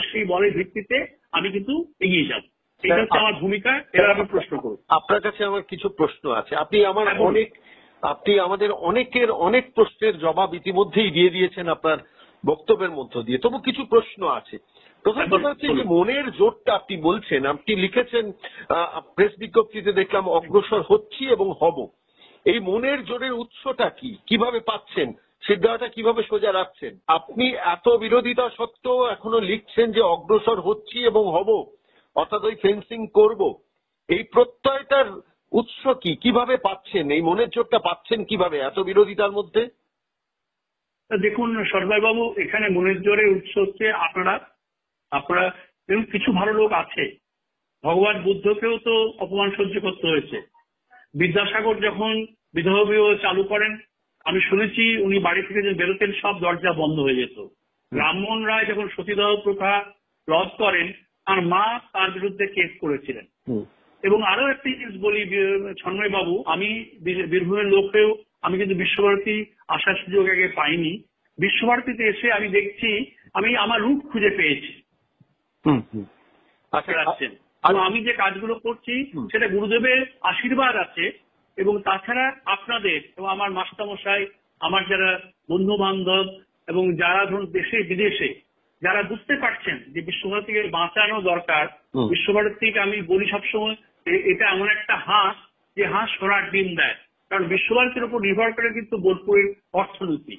Speaker 2: সেই বলের ভিত্তিতে আমি কিন্তু এগিয়ে যাব। এটা হচ্ছে আমার ভূমিকা। এবার আমি প্রশ্ন করব।
Speaker 3: আপনার কাছে আমার কিছু প্রশ্ন আছে। আপনি আমাদের অনেকের অনেক প্রশ্নের জবাব ইতিমধ্যেই দিয়ে দিয়েছেন আপনার বক্তব্যের মধ্য দিয়ে, তবু কিছু প্রশ্ন আছে। প্রথম কথা হচ্ছে যে মনের জোরটা আপনি বলছেন, আপনি লিখেছেন প্রেস বিজ্ঞপ্তিতে দেখলাম অগ্রসর হচ্ছি এবং হব। এই মনের জোরের উৎসটা কি, কিভাবে পাচ্ছেন, সিদ্ধাটা কিভাবে সোজা রাখছেন? আপনি এত বিরোধিতা সত্ত্বেও এখনো লিখছেন যে অগ্রসর হচ্ছি এবং হব, অর্থাৎ ওই ফেন্সিং করব। এই প্রত্যয়টার উৎস কি, কিভাবে পাচ্ছেন, এই মনের জোরটা পাচ্ছেন কিভাবে এত বিরোধিতার মধ্যে?
Speaker 2: দেখুন সর্দার বাবু, এখানে মনের জোরের উৎস হচ্ছে আপনারা এবং কিছু ভালো লোক আছে। ভগবান বুদ্ধকেও তো অপমান সহ্য করতে হয়েছে। বিদ্যাসাগর যখন বিধবা বিবাহ চালু করেন, আমি শুনেছি উনি বাড়ি থেকে যে বেরোতেন সব দরজা বন্ধ হয়ে যেত। রামমোহন রায় যখন সতীদাহ প্রথা রদ করেন, আর মা তার বিরুদ্ধে কেস করেছিলেন। এবং আরো একটা জিনিস বলি ছন্ময় বাবু, আমি বীরভূমের লোকেও আমি কিন্তু বিশ্বভারতী আসার সুযোগ আগে পাইনি। বিশ্বভারতীতে এসে আমি দেখছি আমি আমার রূপ খুঁজে পেয়েছি। আমি যে কাজগুলো করছি সেটা গুরুদেবের আশীর্বাদ আছে, এবং তাছাড়া আপনাদের এবং আমার মাস্টারমশাই, আমার যারা বন্ধু বান্ধব এবং যারা ধরুন দেশে বিদেশে যারা বুঝতে পারছেন যে বিশ্বভারতীকে বাঁচানো দরকার। বিশ্বভারতীকে আমি বলি সবসময় এটা এমন একটা হাঁস যে হাঁস সোনার ডিম দেয়, কারণ বিশ্বভারতীর উপর নির্ভর করে কিন্তু বোলপুরের অর্থনীতি।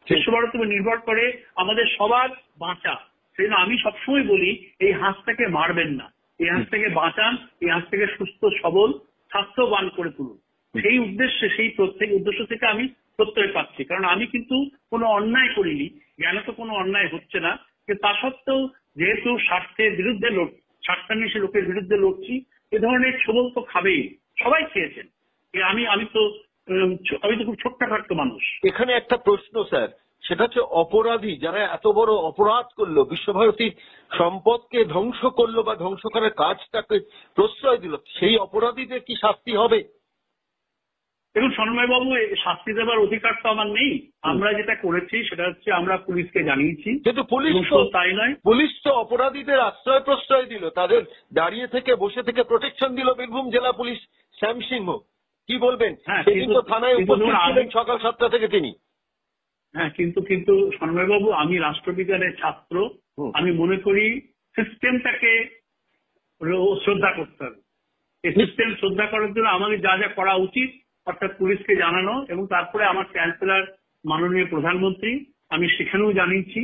Speaker 2: বিশ্বভারতীর উপর নির্ভর করে আমাদের সবার বাঁচা। সেই জন্য আমি সবসময় বলি এই হাঁসটাকে মারবেন না, এই হাঁসটাকে বাঁচান, এই হাঁসটাকে সুস্থ সবল স্বাস্থ্যবান করে তুলুন। সেই উদ্দেশ্যে, সেই প্রত্যেক উদ্দেশ্য থেকে আমি প্রত্যয় পাচ্ছি। কারণ আমি কিন্তু কোনো অন্যায় করিনি, জ্ঞানে তো কোনো অন্যায় হচ্ছে না, কিন্তু তা সত্ত্বেও যেহেতু স্বার্থের বিরুদ্ধে স্বার্থান্বেষী লোকের বিরুদ্ধে লড়ছি, এ ধরনের ছবল তো খাবেই, সবাই খেয়েছেন। আমি তো খুব ছোট্টখাট্ট মানুষ।
Speaker 3: এখানে একটা প্রশ্ন স্যার, সেটা হচ্ছে অপরাধী যারা এত বড় অপরাধ করলো, বিশ্বভারতীর সম্পদকে ধ্বংস করলো বা ধ্বংস করার কাজটাকে প্রশ্রয় দিল, সেই অপরাধীদের কি শাস্তি হবে?
Speaker 2: দেখুন সন্ময় বাবু, শাস্তি দেওয়ার অধিকার তো আমার নেই। আমরা যেটা করেছি সেটা হচ্ছে আমরা পুলিশকে জানিয়েছি,
Speaker 3: কিন্তু পুলিশ
Speaker 2: এবং
Speaker 3: তো
Speaker 2: তাই নয়,
Speaker 3: পুলিশ তো অপরাধীদের আশ্রয় প্রশ্রয় দিল, তাদের দাঁড়িয়ে থেকে বসে থেকে প্রোটেকশন দিল বীরভূম জেলা পুলিশ শ্যাম সিংহ। কি বলবেন?
Speaker 2: হ্যাঁ,
Speaker 3: সেদিন তো থানায়
Speaker 2: কিন্তু
Speaker 3: উপস্থিত
Speaker 2: ধরুন
Speaker 3: ছিলেন সকাল 7টা থেকে তিনি।
Speaker 2: হ্যাঁ, কিন্তু সন্ময় বাবু, আমি রাষ্ট্রবিজ্ঞানের ছাত্র। আমি মনে করি সিস্টেমটাকে শ্রদ্ধা করতে হবে। এই সিস্টেম শ্রদ্ধা করার জন্য আমাদের যা যা করা উচিত, অর্থাৎ পুলিশকে জানানো, এবং তারপরে আমার চ্যান্সেলর মাননীয় প্রধানমন্ত্রী, আমি সেখানেও জানিয়েছি,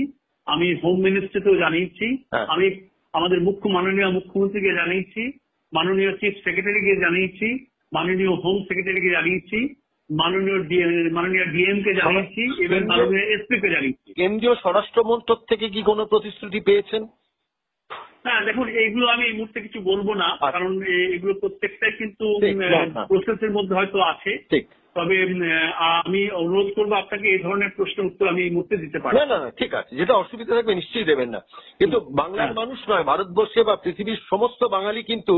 Speaker 2: আমি হোম মিনিস্ট্রিতেও জানিয়েছি, আমি আমাদের মাননীয় মুখ্যমন্ত্রীকে জানিয়েছি, মাননীয় চিফ সেক্রেটারিকে জানিয়েছি, মাননীয় হোম সেক্রেটারিকে জানিয়েছি, মাননীয় ডিএম কে জানিয়েছি, এবং মাননীয় এসপি কে জানিয়েছি।
Speaker 3: কেন্দ্রীয় স্বরাষ্ট্র মন্ত্রক থেকে কি কোনো প্রতিশ্রুতি পেয়েছেন?
Speaker 2: হ্যাঁ, দেখুন এইগুলো আমি এই মুহূর্তে কিছু বলবো না, কারণ এগুলো প্রত্যেকটাই কিন্তু প্রসেসের মধ্যে হয়তো আছে। তবে আমি অনুরোধ করবো আপনাকে এই ধরনের প্রশ্নের উত্তর আমি এই মুহূর্তে দিতে পারি
Speaker 3: না। ঠিক আছে, যেটা অসুবিধা থাকবে নিশ্চয়ই দেবেন না। কিন্তু বাংলার মানুষ নয়, ভারতবর্ষে বা পৃথিবীর সমস্ত বাঙালি কিন্তু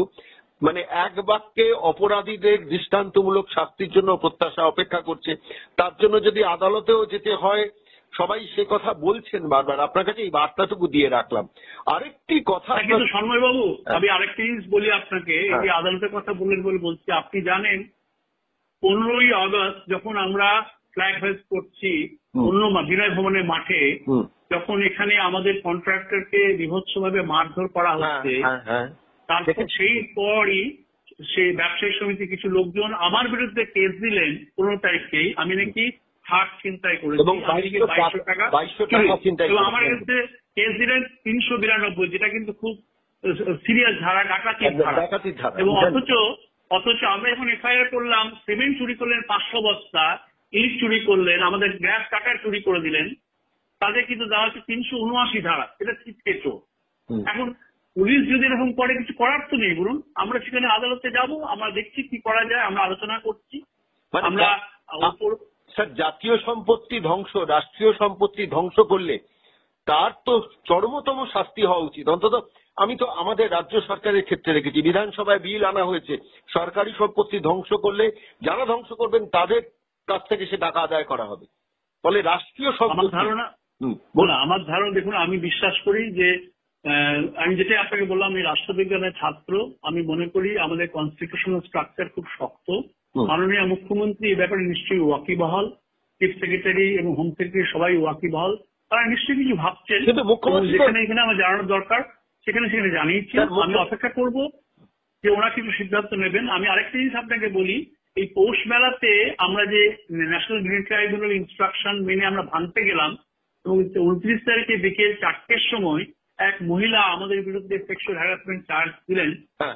Speaker 3: মানে এক বাক্যে অপরাধীদের দৃষ্টান্তমূলক শাস্তির জন্য প্রত্যাশা অপেক্ষা করছে। তার জন্য যদি আদালতেও যেতে হয়, সবাই সে কথা বলছেন বারবার। আপনার কাছে এই বার্তাটুকু দিয়ে রাখলাম। আরেকটি কথা,
Speaker 2: কিন্তু সন্ময় বাবু, আমি আরেকটি জিনিস বলি আপনাকে, এই যে আদালতের কথা বললেন বলে বলছি, আপনি জানেন 15ই আগস্ট যখন আমরা ফ্ল্যাগ হোয়েস্ট করছি অন্য বিনয় ভবনের মাঠে, যখন এখানে আমাদের কন্ট্রাক্টরকে বিভৎসভাবে মারধর করা হচ্ছে, তারপর সেই পরই সেই ব্যবসায়ী সমিতি কিছু লোকজন আমার বিরুদ্ধে কেস দিলেন 15 তারিখেই। আমি নাকি হাট ছিনতাই করেছি, 2200 টাকা, এবং আমার বিরুদ্ধে কেস দিলেন 392, যেটা কিন্তু খুব সিরিয়াস ধারা, ডাকাতির ধারা। এবং অথচ আমরা যখন এফআইআর করলাম, সিমেন্ট চুরি করলেন 500 বস্তা, ইট চুরি করলেন, আমাদের গ্যাস কাটার চুরি করে দিলেন, তাদের কিন্তু দেওয়া হচ্ছে 379 ধারা। এটা ছিটকে চোর। এখন পুলিশ যদি এরকম করে, কিছু করার তো নেই। বলুন, আমরা সেখানে আদালতে যাব, আমরা দেখছি কি করা যায়, আমরা আলোচনা করছি। আমরা
Speaker 3: স্যার, জাতীয় সম্পত্তি ধ্বংস, রাষ্ট্রীয় সম্পত্তি ধ্বংস করলে তার তো চরমতম শাস্তি হওয়া উচিত। অন্তত আমি তো আমাদের রাজ্য সরকারের ক্ষেত্রে রেখেছি, বিধানসভায় বিল আনা হয়েছে, সরকারি সম্পত্তি ধ্বংস করলে যারা ধ্বংস করবেন তাদের কাছ থেকে সে টাকা আদায় করা হবে। ফলে রাষ্ট্রীয় সম্পত্তি,
Speaker 2: আমার ধারণা দেখুন, আমি বিশ্বাস করি যে আমি যেটা আপনাকে বললাম, আমি রাষ্ট্রবিজ্ঞানের ছাত্র। আমি মনে করি আমাদের কনস্টিটিউশনাল স্ট্রাকচার খুব শক্ত। মাননীয় মুখ্যমন্ত্রী এই ব্যাপারে নিশ্চয়ই ওয়াকিবহাল, চিফ সেক্রেটারি এবং হোম সেক্রেটারি সবাই ওয়াকিবহাল, তারা নিশ্চয়ই কিছু ভাবছেন। যেখানে এখানে আমার জানানোর দরকার সেখানে জানিয়েছি। আমি অপেক্ষা করব যে ওরা কিছু সিদ্ধান্ত নেবেন। আমি আরেকটা জিনিস আপনাকে বলি, এই পৌষ মেলাতে আমরা যে ন্যাশনাল গ্রিন ট্রাইব্যুনাল ইনস্ট্রাকশন মেনে আমরা ভাঙতে গেলাম, এবং 29 তারিখে বিকেল 4টের সময় এক মহিলা আমাদের বিরুদ্ধে সেক্সুয়াল হ্যারাসমেন্ট চার্জ দিলেন।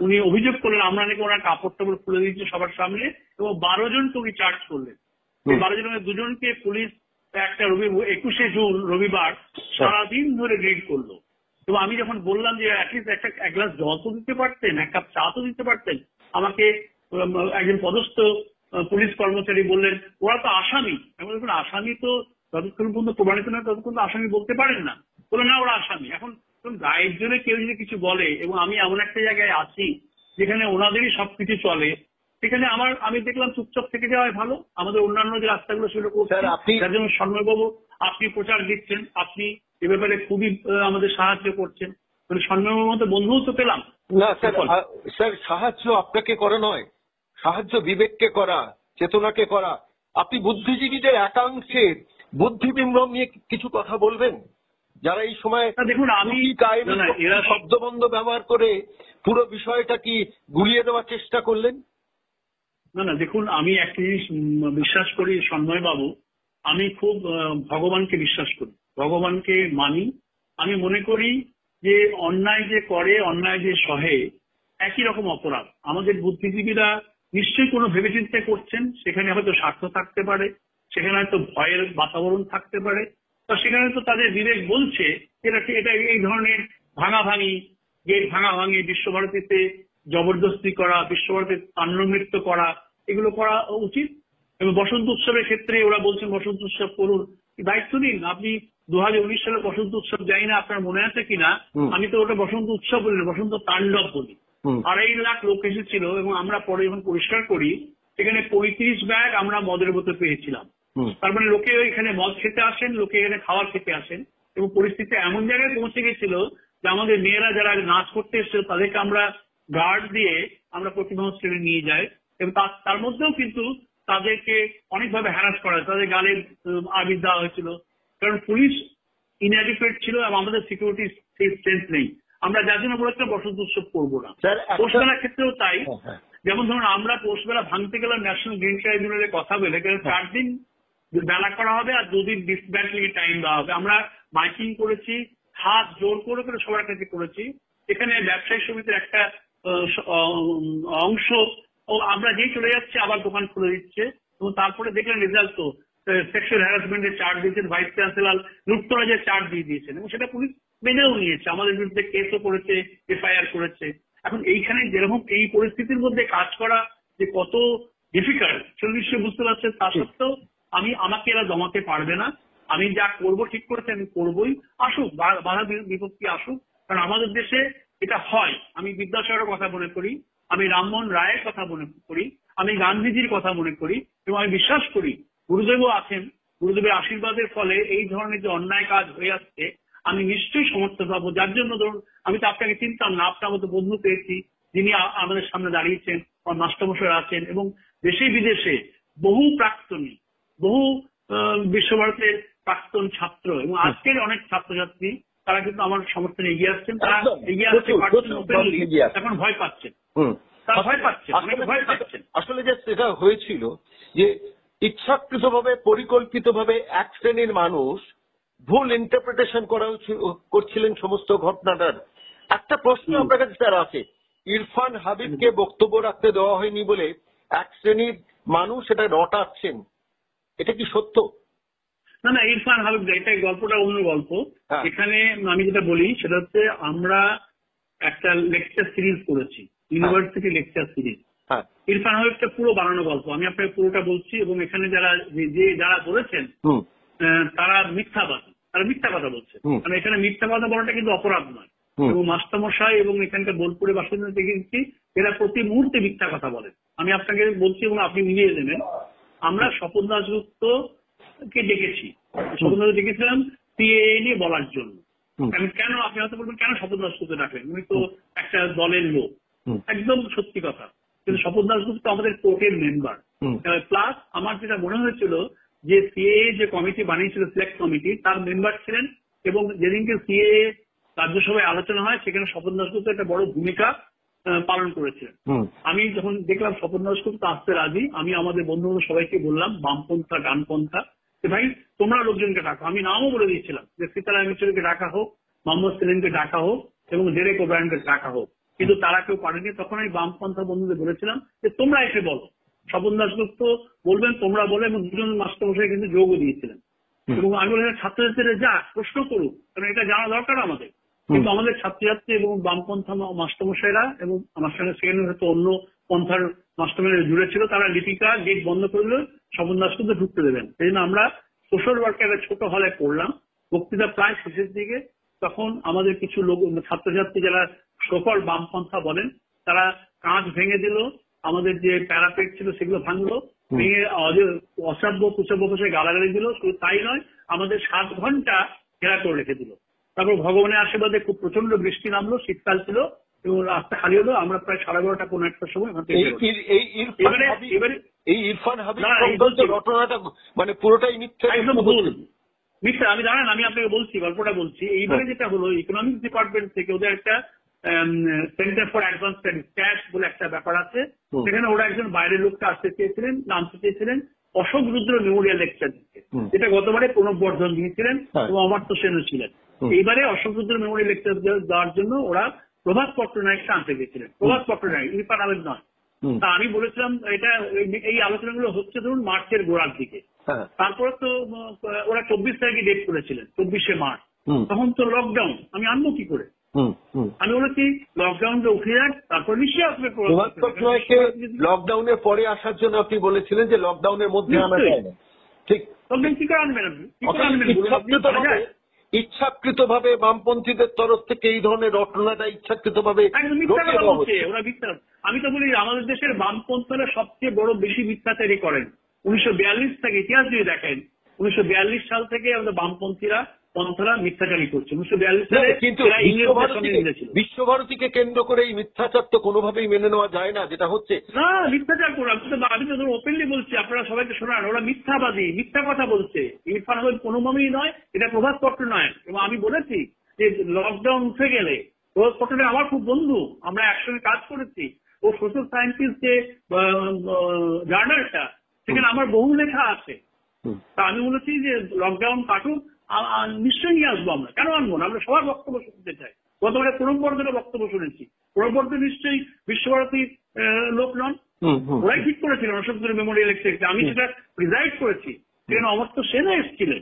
Speaker 2: উনি অভিযোগ করলেন আমরা নাকি ওনার কাপড় টাপড় খুলে দিয়েছি সবার সামনে, এবং 12 জনকে উনি চার্জ করলেন। এই 12 জনের 2 জনকে পুলিশ একটা 21শে জুন রবিবার সারাদিন ধরে রেড করলো। এবং আমি যখন বললাম যে অ্যাটলিস্ট এক গ্লাস জল তো দিতে পারতেন, এক কাপ চা তো দিতে পারতেন, আমাকে একজন পদস্থ পুলিশ কর্মচারী বললেন ওরা তো আসামি। আমি বললাম আসামি তো যতক্ষণ পর্যন্ত প্রমাণিত নয় ততক্ষণ তো আসামি বলতে পারেন না। বলে না, ওরা আসামি। এখন গায়ের জন্য কেউ যদি কিছু বলে, এবং আমি এমন একটা জায়গায় আছি যেখানে ওনাদেরই সবকিছু চলে, সেখানে আমি দেখলাম চুপচাপ থেকে যাওয়াই ভালো। আমাদের অন্যান্য যে রাস্তাগুলো সেগুলো করছেন, যার জন্য সন্ময়বাবু আপনি প্রচার দিচ্ছেন, আপনি এ ব্যাপারে খুবই আমাদের সাহায্য করছেন। মানে সন্ময়বাবুর মতো বন্ধুও তো পেলাম
Speaker 3: না। স্যার, সাহায্য আপনাকে করা নয়, সাহায্য বিবেককে করা, চেতনাকে করা। আপনি বুদ্ধিজীবীদের একাংশের বুদ্ধিবিম্রম নিয়ে কিছু কথা বলবেন, যারা এই সময়
Speaker 2: দেখুন আমি
Speaker 3: এরা শব্দবন্ধ ব্যবহার করে পুরো বিষয়টা কি গুলিয়ে দেওয়ার চেষ্টা করলেন।
Speaker 2: না, দেখুন আমি একটা জিনিস বিশ্বাস করি সন্ময় বাবু, আমি খুব ভগবানকে বিশ্বাস করি, ভগবানকে মানি। আমি মনে করি যে অন্যায় যে করে, অন্যায় যে সহে, একই রকম অপরাধ। আমাদের বুদ্ধিজীবীরা নিশ্চয়ই কোনো ভেবেচিন্তে করছেন, সেখানে হয়তো স্বার্থ থাকতে পারে, সেখানে হয়তো ভয়ের বাতাবরণ থাকতে পারে, তো সেখানে তো তাদের বিবেক বলছে এটা এই ধরনের ভাঙাভাঙি, গেট ভাঙাভাঙি, বিশ্বভারতীতে জবরদস্তি করা, বিশ্বভারতীতে তাণ্ডবনৃত্য করা, এগুলো করা উচিত। এবং বসন্ত উৎসবের ক্ষেত্রে ওরা বলছেন বসন্ত উৎসব করুন, দায়িত্ব নিন। আপনি 2019 সালে বসন্ত উৎসব যাই না, আপনার মনে আছে কিনা, আমি তো ওটা বসন্ত উৎসব বলি না, বসন্ত তাণ্ডব বলি। 2.5 লাখ লোক এসেছিল এবং আমরা পরে যখন পরিষ্কার করি সেখানে 35 ব্যাগ আমরা মদের বোতল পেয়েছিলাম। তার মানে লোকে এখানে মদ খেতে আসেন, লোকে এখানে খাবার খেতে আসেন, এবং পরিস্থিতি এমন জায়গায় পৌঁছে গেছিল যে আমাদের মেয়েরা যারা নাচ করতে এসেছিল তাদেরকে আমরা গার্ড দিয়ে আমরা প্রতিমা হোস্টেলে নিয়ে যাই, এবং তার মধ্যেও কিন্তু তাদেরকে অনেকভাবে হ্যারাস করা হয়, তাদের গালে আবির দেওয়া হয়েছিল, কারণ পুলিশ ইনঅ্যাডিকুয়েট ছিল এবং আমাদের সিকিউরিটি স্ট্রেংথ নেই। আমরা যার জন্য বলেছিলাম বসন্ত উৎসব করবো না। পৌষবেলার ক্ষেত্রেও তাই, যেমন ধরুন আমরা পৌষবেলা ভাঙতে গেলাম ন্যাশনাল গ্রিন ট্রাইব্যুনালের কথা বলে, কারণ 4 দিন বেলা করা হবে আর 2 দিন ডিসব্যান্ডলিং টাইম দেওয়া হবে। আমরা মাইকিং করেছি, হাত জোর করে করে সবার কাছে করেছি। এখানে ব্যবসায়ী সমিতির একটা অংশ আমরা যেই চলে যাচ্ছে আবার দোকান খুলে দিচ্ছে, এবং তারপরে দেখলেন রেজাল্ট তো সেক্সুয়াল হ্যারাসমেন্টের চার্জ দিয়েছেন, ভাইস চ্যান্সেলর লুটতরাজের চার্জ দিয়ে দিয়েছেন, এবং সেটা পুলিশ মেনেও নিয়েছে, আমাদের বিরুদ্ধে কেসও করেছে, এফআইআর করেছে। এখন এইখানে যেরকম এই পরিস্থিতির মধ্যে কাজ করা যে কত ডিফিকাল্ট সেটা নিশ্চয়ই বুঝতে পারছেন। তা সত্ত্বেও আমাকে এরা জমাতে পারবে না, আমি যা করবো ঠিক করেছি আমি করবোই। আসুক বাধা বিপত্তি আসুক, কারণ আমাদের দেশে এটা হয়। আমি বিদ্যাসাগরের কথা মনে করি, আমি রামমোহন রায়ের কথা মনে করি, আমি গান্ধীজির কথা মনে করি, এবং আমি বিশ্বাস করি গুরুদেবও আছেন। গুরুদেবের আশীর্বাদের ফলে এই ধরনের যে অন্যায় কাজ হয়ে আসছে আমি নিশ্চয়ই সমর্থন পাবো। যার জন্য ধরুন আমি তো আপনাকে চিনতাম না, আপনার মতো বন্ধু পেয়েছি যিনি আমাদের সামনে দাঁড়িয়েছেন, আমার মাস্টারমশাই আছেন, এবং দেশে বিদেশে বহু প্রাক্তনী, বহু বিশ্বভারতের প্রাক্তন ছাত্র এবং আজকের অনেক ছাত্রছাত্রী তারা কিন্তু আমার সমর্থনে এগিয়ে আসছেন। তারা এগিয়ে আসতে পারছেন, এখন ভয় পাচ্ছেন, তারা ভয় পাচ্ছেন, অনেকে ভয় পাচ্ছেন।
Speaker 3: আসলে যে সেটা হয়েছিল যে ইচ্ছাকৃতভাবে পরিকল্পিতভাবে এক শ্রেণীর মানুষ ভুল ইন্টারপ্রিটেশন করছিলেন সমস্ত ঘটনাটার। একটা প্রশ্ন আপনার কাছে স্যার আছে, ইরফান হাবিবকে বক্তব্য রাখতে দেওয়া হয়নি বলে এক শ্রেণীর মানুষ এটা রটাচ্ছেন, এটা কি সত্য?
Speaker 2: না, ইরফান হাবিব এটা গল্পটা অন্য গল্প। এখানে আমি যেটা বলি সেটা হচ্ছে আমরা একটা লেকচার সিরিজ করেছি, ইউনিভার্সিটি লেকচার সিরিজ। ইরফান হাবিবটা পুরো বানানো গল্প, আমি আপনাকে পুরোটা বলছি। এবং এখানে যারা বলেছেন তারা মিথ্যাবাদী, তারা মিথ্যা কথা বলছে। মানে এখানে মিথ্যা কথা বলাটা কিন্তু অপরাধ নয়, এবং মাস্টারমশাই এবং এখানকার বোলপুরে বাসিন্দা দেখেছি এরা প্রতি মুহূর্তে মিথ্যা কথা বলেন। আমি আপনাকে বলছি এবং আপনি মিলিয়ে দেবেন, আমরা স্বপন দাশগুপ্তকে ডেকেছি, স্বপন দাস ডেকেছিলাম সিএএ নিয়ে বলার জন্য। আমি কেন, আপনি হয়তো বলবেন কেন স্বপন দাশগুপ্ত ডাকলেন, উনি তো একটা দলের লোক, একদম সত্যি কথা। কিন্তু স্বপন দাশগুপ্ত আমাদের কোর্টের মেম্বার, প্লাস আমার যেটা মনে হয়েছিল যে সিএএ যে কমিটি বানিয়েছিল সিলেক্ট কমিটি তার মেম্বার ছিলেন, এবং যেদিনকে সিএএ রাজ্যসভায় আলোচনা হয় সেখানে স্বপন দাশগুপ্ত একটা বড় ভূমিকা পালন করেছিলেন। আমি যখন দেখলাম স্বপন দাশগুপ্ত আসতে রাজি, আমি আমাদের বন্ধু সবাইকে বললাম, বামপন্থা ডানপন্থা, যে ভাই তোমরা লোকজনকে ডাকো। আমি নামও বলে দিয়েছিলাম যে সীতারাম মিত্রকে ডাকা হোক, মোহাম্মদ সেলিমকে ডাকা হোক, এবং ডেরেক ওব্রায়ানকে ডাকা হোক, কিন্তু তারা কেউ পারেনি। তখন আমি বামপন্থা বন্ধুদের বলেছিলাম যে তোমরা এসে বলো, স্বপন দাশগুপ্ত বলবেন, তোমরা বলে, এবং দুজন মাস্টারমশাই কিন্তু যোগও দিয়েছিলেন। এবং আমি বললাম ছাত্রছাত্রীরা যা প্রশ্ন করুক, কারণ এটা জানা দরকার আমাদের। কিন্তু আমাদের ছাত্রছাত্রী এবং বামপন্থা মাস্টারমশাইরা এবং আমার সঙ্গে সেখানে হয়তো অন্য পন্থার মাস্টারমশাইরা জুড়ে ছিল, তারা লিপিকা গেট বন্ধ করলে স্বপন দাশগুপ্ত ঢুকতে দেবেন। সেই জন্য আমরা সোশ্যাল ওয়ার্কের ছোট হলে করলাম, বক্তৃতা প্রায় শেষের দিকে। তখন আমাদের কিছু লোক ছাত্রছাত্রী যারা সকল বামপন্থা বলেন তারা কাঁচ ভেঙে দিল, আমাদের যে প্যারাপেট ছিল সেগুলো ভাঙলো, ভেঙে অসভ্য কুসভ্য ভাষায় গালাগালি দিল। শুধু তাই নয়, আমাদের 7 ঘন্টা ঘেরা করে রেখে দিল। তারপর ভগবানের আশীর্বাদে খুব প্রচন্ড বৃষ্টি নামলো, শীতকাল ছিল, এবং রাস্তা খালি হলো। আমরা প্রায় 11:30 পৌনে 1টার সময়
Speaker 3: এই ইরফান হাবিব ঘটনাটা মানে পুরোটাই মিথ্যা,
Speaker 2: একদম ভুল মিথ্যা। আমি জানেন, আমি আপনাকে বলছি, গল্পটা বলছি। এইবারে যেটা হলো, ইকোনমিক্স ডিপার্টমেন্ট থেকে ওদের একটা centre for advance studies cash বলে একটা ব্যাপার আছে, সেখানে ওরা একজন বাইরের লোককে আসতে চেয়েছিলেন, নামতে চেয়েছিলেন অশোক রুদ্র মেমোরিয়াল লেকচার দিতে, যেটা গতবারে প্রণব বর্ধন দিয়েছিলেন এবং অমর্ত্য সেনও ছিলেন। এইবারে অশোক রুদ্র মেমোরিয়াল লেকচার দেওয়ার জন্য ওরা প্রভাত পট্টনায়ককে আনতে গেছিলেন। প্রভাত পট্টনায়ক, ইরফান আহমেদ নয়। তা আমি বলেছিলাম এটা, এই আলোচনাগুলো হচ্ছে ধরুন মার্চের গোড়ার দিকে। তারপরে তো ওরা 24 তারিখে ডেট করেছিলেন, 24শে মার্চ। তখন তো লকডাউন, আমি আনবো কি করে? আমি বলেছি লকডাউনটা উঠে যাক, তারপর নিশ্চয়ই আসবে।
Speaker 3: লকডাউনের পরে আসার জন্য আপনি বলেছিলেন যে লকডাউনের মধ্যে আনা যায় না, ঠিক?
Speaker 2: লকডাউন কি করে আনবেন আপনি? কি করে আনবেন বলুন? আপনি জানা যায়?
Speaker 3: ইচ্ছাকৃতভাবে বামপন্থীদের তরফ থেকে এই ধরনের রটনাটা ইচ্ছাকৃতভাবে
Speaker 2: একদম মিথ্যা কথা বলছে ওরা, মিথ্যা। আমি তো বলি আমাদের দেশের বামপন্থীরা সবচেয়ে বড় বেশি মিথ্যাচারী করেন। 1942 থেকে ইতিহাস দিয়ে দেখেন, 1942 সাল থেকে আমাদের বামপন্থীরা পন্থরা মিথ্যাচারী করছে। 1942 সালে
Speaker 3: কিন্তু
Speaker 2: এরা ইংরেজদের সঙ্গে মিলেছিল।
Speaker 3: বিশ্বভারতীকে কেন্দ্র করে এই মিথ্যাচার তো কোনোভাবেই মেনে নেওয়া যায় না, যেটা হচ্ছে
Speaker 2: না মিথ্যাচার করে আমি তো ওপেনলি বলছি, আপনারা সবাইকে শোনান, ওরা মিথ্যাবাদী, মিথ্যা কথা বলছে। ইরফান আহমেদ কোনোভাবেই নয়, এটা প্রভাতপত্র নয়। এবং আমি বলেছি যে লকডাউন উঠে গেলে, প্রভাতপত্রে আমার খুব বন্ধু, আমরা একসঙ্গে কাজ করেছি। ও সোশ্যাল সায়েন্সিস যে জার্নালটা, সেখানে আমার বহু লেখা আছে। তা আমি বলেছি যে লকডাউন কাটুক, নিশ্চয়ই নিয়ে আসবো আমরা। কেন আনবো না? আমরা সবার বক্তব্য শুনতে চাই। গতবারে প্রণব বর্ধনের বক্তব্য শুনেছি। প্রণব বর্ধন নিশ্চয়ই বিশ্বভারতীর লোক নন, ওরাই ঠিক করেছিলেন অশোকদের মেমোরিয়াল এক্সচেঞ্জ। আমি সেটা প্রিজাইড করেছি, সেখানে অমর্ত্য সেনও এসেছিলেন।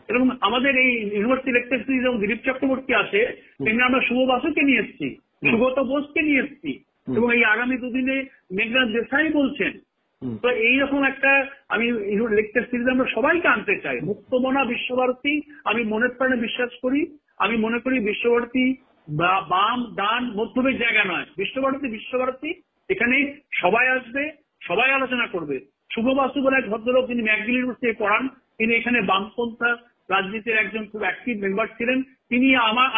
Speaker 2: এরকম আমাদের এই ইউনিভার্সিটি লেকচার সিরিজ যেমন দিলীপ চক্রবর্তী আছে, সেখানে আমরা শুভ বাসুকে নিয়ে এসেছি, সুগত বোসকে নিয়ে এসেছি, এবং এই আগামী দুদিনে মেঘনাথ দেশাই বলছেন। তো এইরকম একটা আমি লেকচার সিরিজ আমরা সবাইকে আনতে চাই। মুক্তমনা বিশ্বভারতী আমি মনের প্রাণে বিশ্বাস করি। আমি মনে করি বিশ্বভারতী বাম ডান মধ্যমের জায়গা নয়। বিশ্বভারতী এখানে সবাই আসবে, সবাই আলোচনা করবে। শুভ বাসু বলে এক ভদ্রলোক, তিনি ম্যাকগিল ইউনিভার্সিটি পড়ান, তিনি এখানে বামপন্থা রাজনীতির একজন খুব অ্যাক্টিভ মেম্বার ছিলেন। তিনি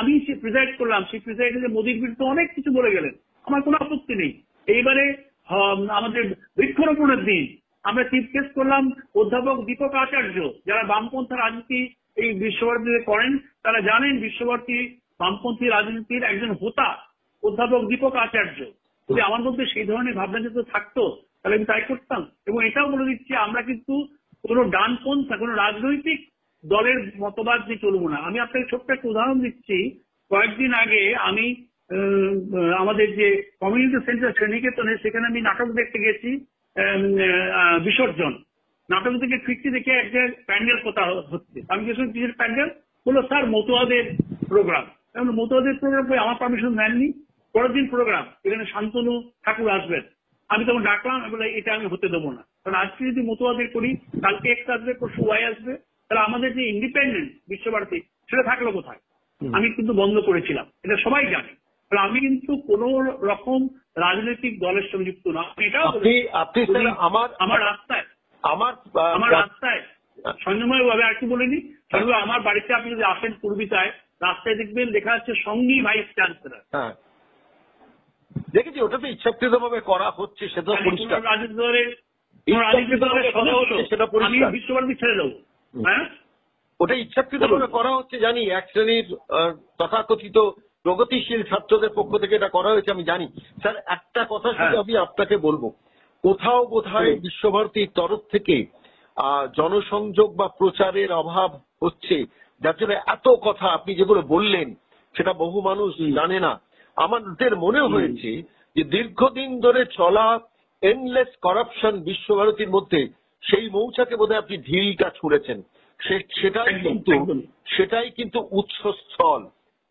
Speaker 2: আমি প্রিজাইড করলাম, সেই প্রিজাইডে মোদীর বিরুদ্ধে অনেক কিছু বলে গেলেন, আমার কোনো আপত্তি নেই। এইবারে আমাদের বৃক্ষরোপণের দিন আমরা চিফ গেস্ট করলাম অধ্যাপক দীপক আচার্য, যারা বামপন্থা রাজনীতি এই বিশ্বভারতীতে করেন, তারা জানেন বিশ্বভারতী বামপন্থী রাজনীতির একজন হোতা অধ্যাপক দীপক আচার্য। যদি আমার মধ্যে সেই ধরনের ভাবনা যদি থাকতো তাহলে আমি তাই করতাম। এবং এটাও বলে দিচ্ছি, আমরা কিন্তু কোনো ডানপন্থা, কোনো রাজনৈতিক দলের মতবাদ দিয়ে চলবো না। আমি আপনাকে ছোট্ট একটা উদাহরণ দিচ্ছি। কয়েকদিন আগে আমি আমাদের যে কমিউনিটি সেন্টার শ্রীনিকেতনে, সেখানে আমি নাটক দেখতে গেছি, বিসর্জন নাটক থেকে ফিরতে দেখে একটা প্যান্ডেল কোথা হচ্ছে। আমি কিছু কিসের প্যান্ডেল বললো, স্যার মতুয়াদের প্রোগ্রাম। মতুয়াদের প্রোগ্রাম আমার পারমিশন নেননি। পরের দিন প্রোগ্রাম, এখানে শান্তনু ঠাকুর আসবেন। আমি তখন ডাকলাম, বলে এটা আমি হতে দেবো না, কারণ আজকে যদি মতুয়াদের করি, কালকে একটা আসবে, পরশু ওয়াই আসবে, তাহলে আমাদের যে ইন্ডিপেন্ডেন্ট বিশ্বভারতী সেটা থাকলো কোথায়? আমি কিন্তু বন্ধ করেছিলাম, এটা সবাই জানে। আমি কিন্তু কোন রকম রাজনৈতিক দলের সঙ্গে যুক্ত না। এটাও আমার রাস্তায় সঞ্জয় ভাবে আর কি বলিনি, আমার বাড়িতে আপনি যদি আসেন পূর্বিতায়, রাস্তায় দেখবেন লেখা আছে সঙ্গী ভাইস চ্যান্সেলর।
Speaker 3: দেখেছি, ওটা তো ইচ্ছাকৃতভাবে করা হচ্ছে, সেটা পরিষ্কার।
Speaker 2: রাজনীতি দলের আমি বিশ্বভারতী ছেড়ে দেবো। হ্যাঁ,
Speaker 3: ওটা ইচ্ছাকৃতভাবে করা হচ্ছে জানি। এক শ্রেণীর তথাকথিত প্রগতিশীল ছাত্রদের পক্ষ থেকে এটা করা হয়েছে আমি জানি। স্যার, একটা কথা শুধু আমি আপনাকে বলবো, কোথাও বোধহয় বিশ্বভারতীর তরফ থেকে জনসংযোগ বা প্রচারের অভাব হচ্ছে, যার জন্য এত কথা আপনি যেগুলো বললেন সেটা বহু মানুষ জানে না। আমাদের মনে হয়েছে যে দীর্ঘদিন ধরে চলা এন্ডলেস করাপশন বিশ্বভারতীর মধ্যে, সেই মৌচাকে বোধহয় আপনি ঢিলটা ছুঁড়েছেন। সেটাই কিন্তু উৎসস্থল,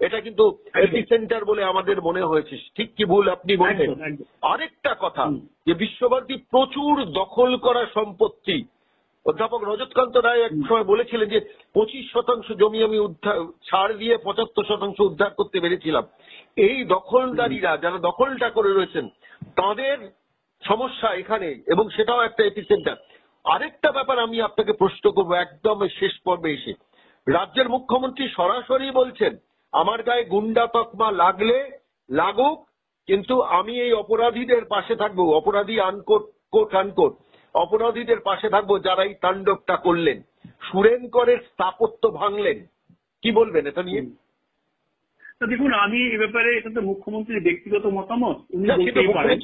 Speaker 3: এটা কিন্তু এপিসেন্টার বলে আমাদের মনে হয়েছে। ঠিক কি ভুল আপনি বলবেন? আরেকটা কথা, যে বিশ্বভারতী প্রচুর দখল করা সম্পত্তি। অধ্যাপক রজতকান্ত রায় এক সময় বলেছিলেন যে 25% জমি আমি ছাড় দিয়ে 75% উদ্ধার করতে পেরেছিলাম। এই দখলদারীরা যারা দখলটা করে রয়েছেন, তাদের সমস্যা এখানে, এবং সেটাও একটা এপিসেন্টার। আরেকটা ব্যাপার আমি আপনাকে প্রশ্ন করবো একদম শেষ পর্বে এসে। রাজ্যের মুখ্যমন্ত্রী সরাসরি বলছেন, আমার গায়ে গুন্ডা তকমা লাগলে লাগুক, কিন্তু আমি এই অপরাধীদের পাশে থাকবো, অপরাধী আনকোট অপরাধীদের পাশে থাকবো যারা এই তাণ্ডবটা করলেন, সুরেনকরের স্থাপত্য ভাঙলেন। কি বলবেন এটা নিয়ে?
Speaker 2: দেখুন, আমি এ ব্যাপারে এটা তো মুখ্যমন্ত্রীর ব্যক্তিগত মতামত,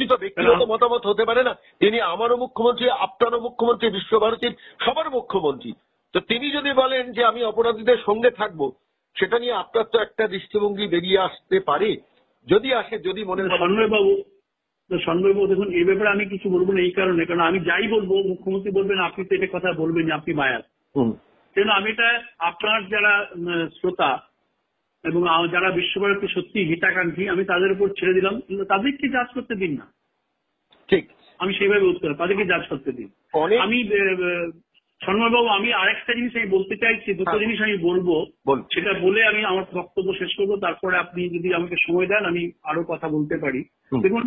Speaker 3: ব্যক্তিগত মতামত হতে পারে না। তিনি আমারও মুখ্যমন্ত্রী, আপনারও মুখ্যমন্ত্রী, বিশ্বভারতীর সবার মুখ্যমন্ত্রী। তো তিনি যদি বলেন যে আমি অপরাধীদের সঙ্গে থাকবো, সেটা নিয়ে আপনার তো একটা দৃষ্টিভঙ্গি বেরিয়ে আসতে পারে, যদি আসে, যদি মনে হয়।
Speaker 2: সন্ময়বাবু দেখুন, এই ব্যাপারে আমি কিছু বলবো না, এই কারণে, কারণ আমি যাই বলবো মুখ্যমন্ত্রী বলবেন আপনি তো এটা কথা বলবেন, আপনি বায়াস। সেজন্য আমি এটা আপনার যারা শ্রোতা এবং যারা বিশ্বভারতী সত্যি হিতাকাঙ্ক্ষী, আমি তাদের উপর ছেড়ে দিলাম, তাদেরকে জাজ করতে দিন না।
Speaker 3: ঠিক,
Speaker 2: আমি সেইভাবে উত্তর, তাদেরকে জাজ করতে দিন। আমি সন্ময়বাবু, আমি আরেকটা জিনিস আমি বলতে চাইছি, দুটো জিনিস আমি বলবো, সেটা বলে আমি আমার বক্তব্য শেষ করবো। তারপরে আপনি যদি আমাকে সময় দেন আমি আরো কথা বলতে পারি। দেখুন,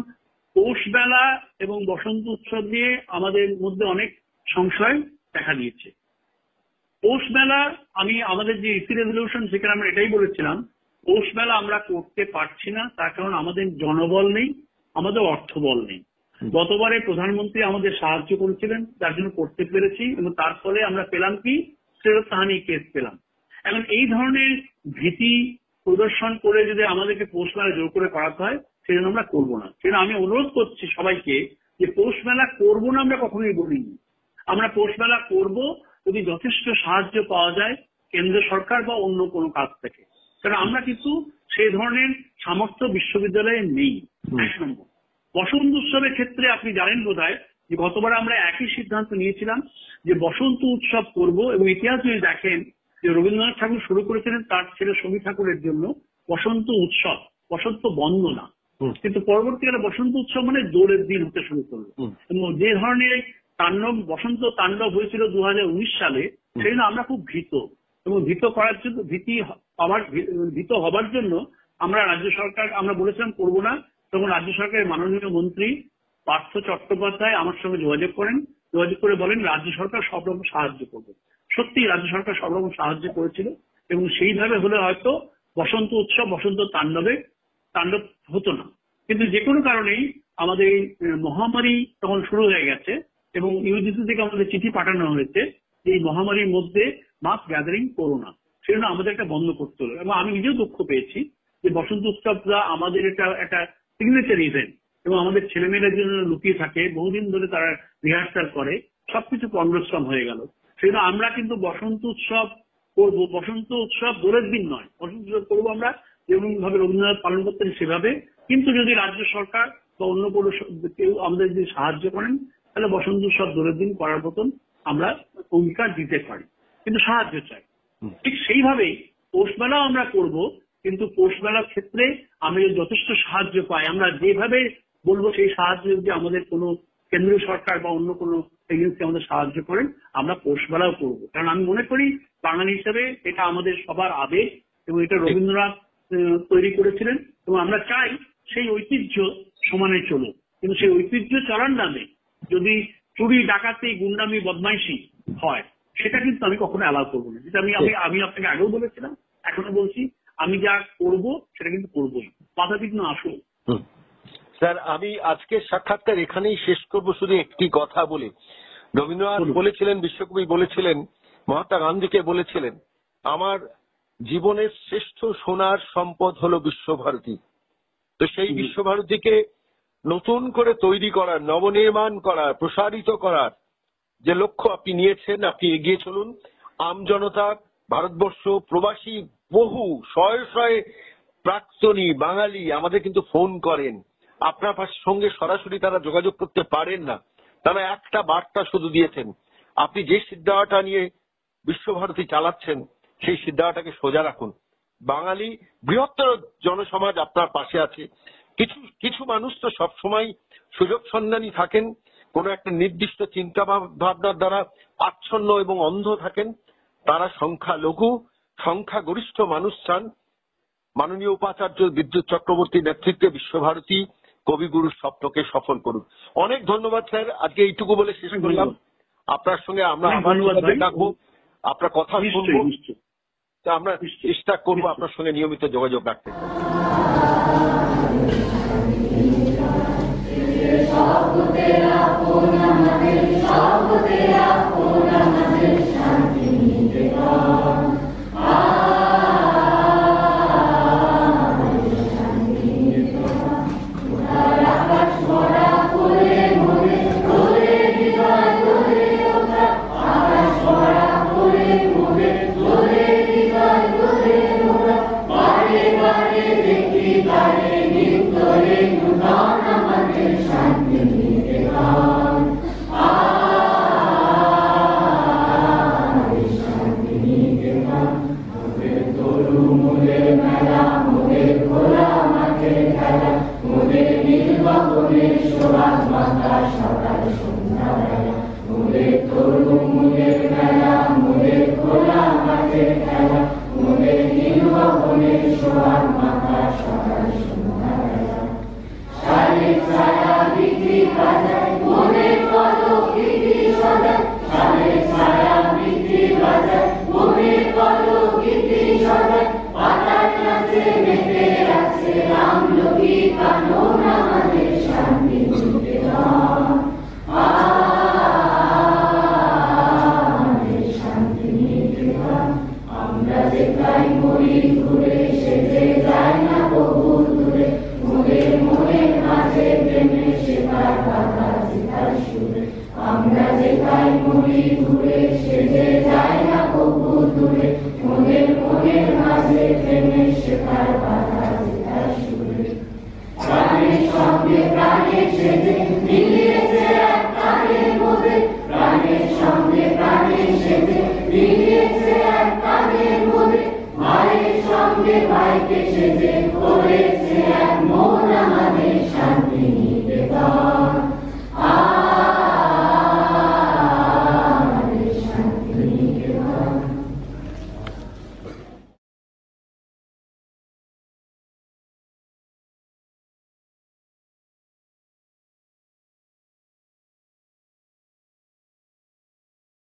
Speaker 2: পৌষ মেলা এবং বসন্ত উৎসব নিয়ে আমাদের মধ্যে অনেক সংশয় দেখা দিয়েছে। পৌষ মেলা আমাদের যে ইসি রেজলিউশন, সেখানে আমরা এটাই বলেছিলাম, পৌষ মেলা আমরা করতে পারছি না, তার কারণ আমাদের জনবল নেই, আমাদের অর্থবল নেই। গতবারে প্রধানমন্ত্রী আমাদের সাহায্য করেছিলেন, যার জন্য করতে পেরেছি, এবং তার ফলে আমরা পেলাম কি, শ্রেয়স্থাহানি কেস পেলাম। এখন এই ধরনের ভীতি প্রদর্শন করে যদি আমাদেরকে পৌষ মেলা জোর করে করাতে হয়, সেজন্য আমরা করবো না। সেজন্য আমি অনুরোধ করছি সবাইকে যে পৌষ মেলা করবো না আমরা কখনোই বলিনি। আমরা পৌষ মেলা করবো যদি যথেষ্ট সাহায্য পাওয়া যায় কেন্দ্র সরকার বা অন্য কোনো কাজ থেকে, কারণ আমরা কিন্তু সেই ধরনের সামর্থ্য বিশ্ববিদ্যালয়ে নেই। এক নম্বর। বসন্ত উৎসবের ক্ষেত্রে আপনি জানেন বোধহয় যে গতবার আমরা একই সিদ্ধান্ত নিয়েছিলাম যে বসন্ত উৎসব করব, এবং ইতিহাস যদি দেখেন যে রবীন্দ্রনাথ ঠাকুর শুরু করেছিলেন তার ছেলে সমী ঠাকুরের জন্য বসন্ত উৎসব, বসন্ত বন্দনা, কিন্তু পরবর্তীকালে বসন্ত উৎসব মানে দোলের দিন হতে শুরু করলো। এবং যে ধরনের তাণ্ডব, বসন্ত তাণ্ডব হয়েছিল 2019 সালে, সেই জন্য আমরা খুব ভীত, এবং ভীত হবার জন্য আমরা রাজ্য সরকার আমরা বলেছিলাম করবো না। তখন রাজ্য সরকারের মাননীয় মন্ত্রী পার্থ চট্টোপাধ্যায় আমার সঙ্গে যোগাযোগ করে বলেন রাজ্য সরকার সব রকম সাহায্য করবে। সত্যি রাজ্য সরকার সব রকম সাহায্য করেছিল, এবং সেইভাবে হলে হয়তো বসন্ত উৎসব, বসন্ত তাণ্ডব হতো না। কিন্তু যে কোনো কারণেই আমাদের এই মহামারী তখন শুরু হয়ে গেছে, এবং ইউজিসি থেকে আমাদের চিঠি পাঠানো হয়েছে যে এই মহামারীর মধ্যে মাস গ্যাদারিং করো না, সেজন্য আমাদের একটা বন্ধ করতে হলো। এবং আমি নিজেও দুঃখ পেয়েছি যে বসন্ত উৎসবটা আমাদের এটা একটা সিগনেচার ইভেন্ট, এবং আমাদের ছেলেমেয়েদের জন্য লুকিয়ে থাকে, বহুদিন ধরে তারা রিহার্সাল করে, সবকিছু পণ্ডশ্রম হয়ে গেল। সেজন্য আমরা কিন্তু বসন্ত উৎসব করবো। বসন্ত উৎসব দোলের দিন নয়, বসন্ত উৎসব করবো আমরা যেমন ভাবে রবীন্দ্রনাথ পালন করতেন সেভাবে। কিন্তু যদি রাজ্য সরকার বা অন্য কোনো কেউ আমাদের যদি সাহায্য করেন, তাহলে বসন্ত উৎসব দোলের দিন করার মতন আমরা অঙ্গীকার দিতে পারি, কিন্তু সাহায্য চাই। ঠিক সেইভাবেই পৌষ মেলাও আমরা করব, কিন্তু পৌষ মেলার ক্ষেত্রে আমি যথেষ্ট সাহায্য পাই, আমরা যেভাবে বলবো সেই সাহায্য যদি আমাদের কোনো কেন্দ্রীয় সরকার বা অন্য কোনো এজেন্সি আমাদের সাহায্য করেন, আমরা পৌষ মেলাও করবো। কারণ আমি মনে করি বাঙালি হিসেবে এটা আমাদের সবার আবেগ, এবং এটা রবীন্দ্রনাথ তৈরি করেছিলেন, এবং আমরা চাই সেই ঐতিহ্য সমানে চলুক। কিন্তু সেই ঐতিহ্য চলার নামে যদি চুরি, ডাকাতি, গুন্ডামি, বদমাইশি হয়, সেটা কিন্তু আমি কখনো অ্যালাউ করবো না। যেটা আমি আপনাকে আগেও বলেছিলাম, এখনো বলছি, আমি যা করব সেটা কিন্তু করবোই, বাধাবিঘ্ন আসুক।
Speaker 3: স্যার, আমি আজকের সাক্ষাৎকার এখানেই শেষ করব শুধু একটি কথা বলে। রবীন্দ্রনাথ বলেছিলেন, বিশ্বকবি বলেছিলেন, মহাত্মা গান্ধীকে বলেছিলেন, আমার জীবনের শ্রেষ্ঠ সোনার সম্পদ হলো বিশ্বভারতী। তো সেই বিশ্বভারতীকে নতুন করে তৈরি করার, নবনির্মাণ করার, প্রসারিত করার যে লক্ষ্য আপনি নিয়েছেন, আপনি এগিয়ে চলুন। আমজনতা, ভারতবর্ষ, প্রবাসী বহু শয়ে শয়ে প্রাক্তনী বাঙালি আমাদের কিন্তু ফোন করেন, আপনার সঙ্গে সরাসরি তারা যোগাযোগ করতে পারেন না, তারা একটা বার্তা শুধু দিয়েছেন, আপনি যে সিদ্ধাটা নিয়ে বিশ্বভারতী চালাচ্ছেন সেই সিদ্ধাটাকে সোজা রাখুন। বাঙালি বৃহত্তর জনসমাজ আপনার পাশে আছে। কিছু মানুষ তো সবসময় সুযোগ সন্ধানী থাকেন, কোন একটা নির্দিষ্ট চিন্তা ভাবনার দ্বারা আচ্ছন্ন এবং অন্ধ থাকেন, তারা সংখ্যালঘু, সংখ্যাগরিষ্ঠ মানুষ চান মাননীয় উপাচার্য বিদ্যুৎ চক্রবর্তীর নেতৃত্বে বিশ্বভারতী কবিগুরুর স্বপ্নকে সফল করুন। অনেক ধন্যবাদ স্যার, আজকে এইটুকু বলে শেষ করলাম। আপনার সঙ্গে আমরা রাখবো, আপনার কথা শুনবো, আমরা চেষ্টা করবো আপনার সঙ্গে নিয়মিত যোগাযোগ রাখতে।
Speaker 4: সকাল সন্ধ্যা বেলা, তরু মুদের ভাইকে সেজে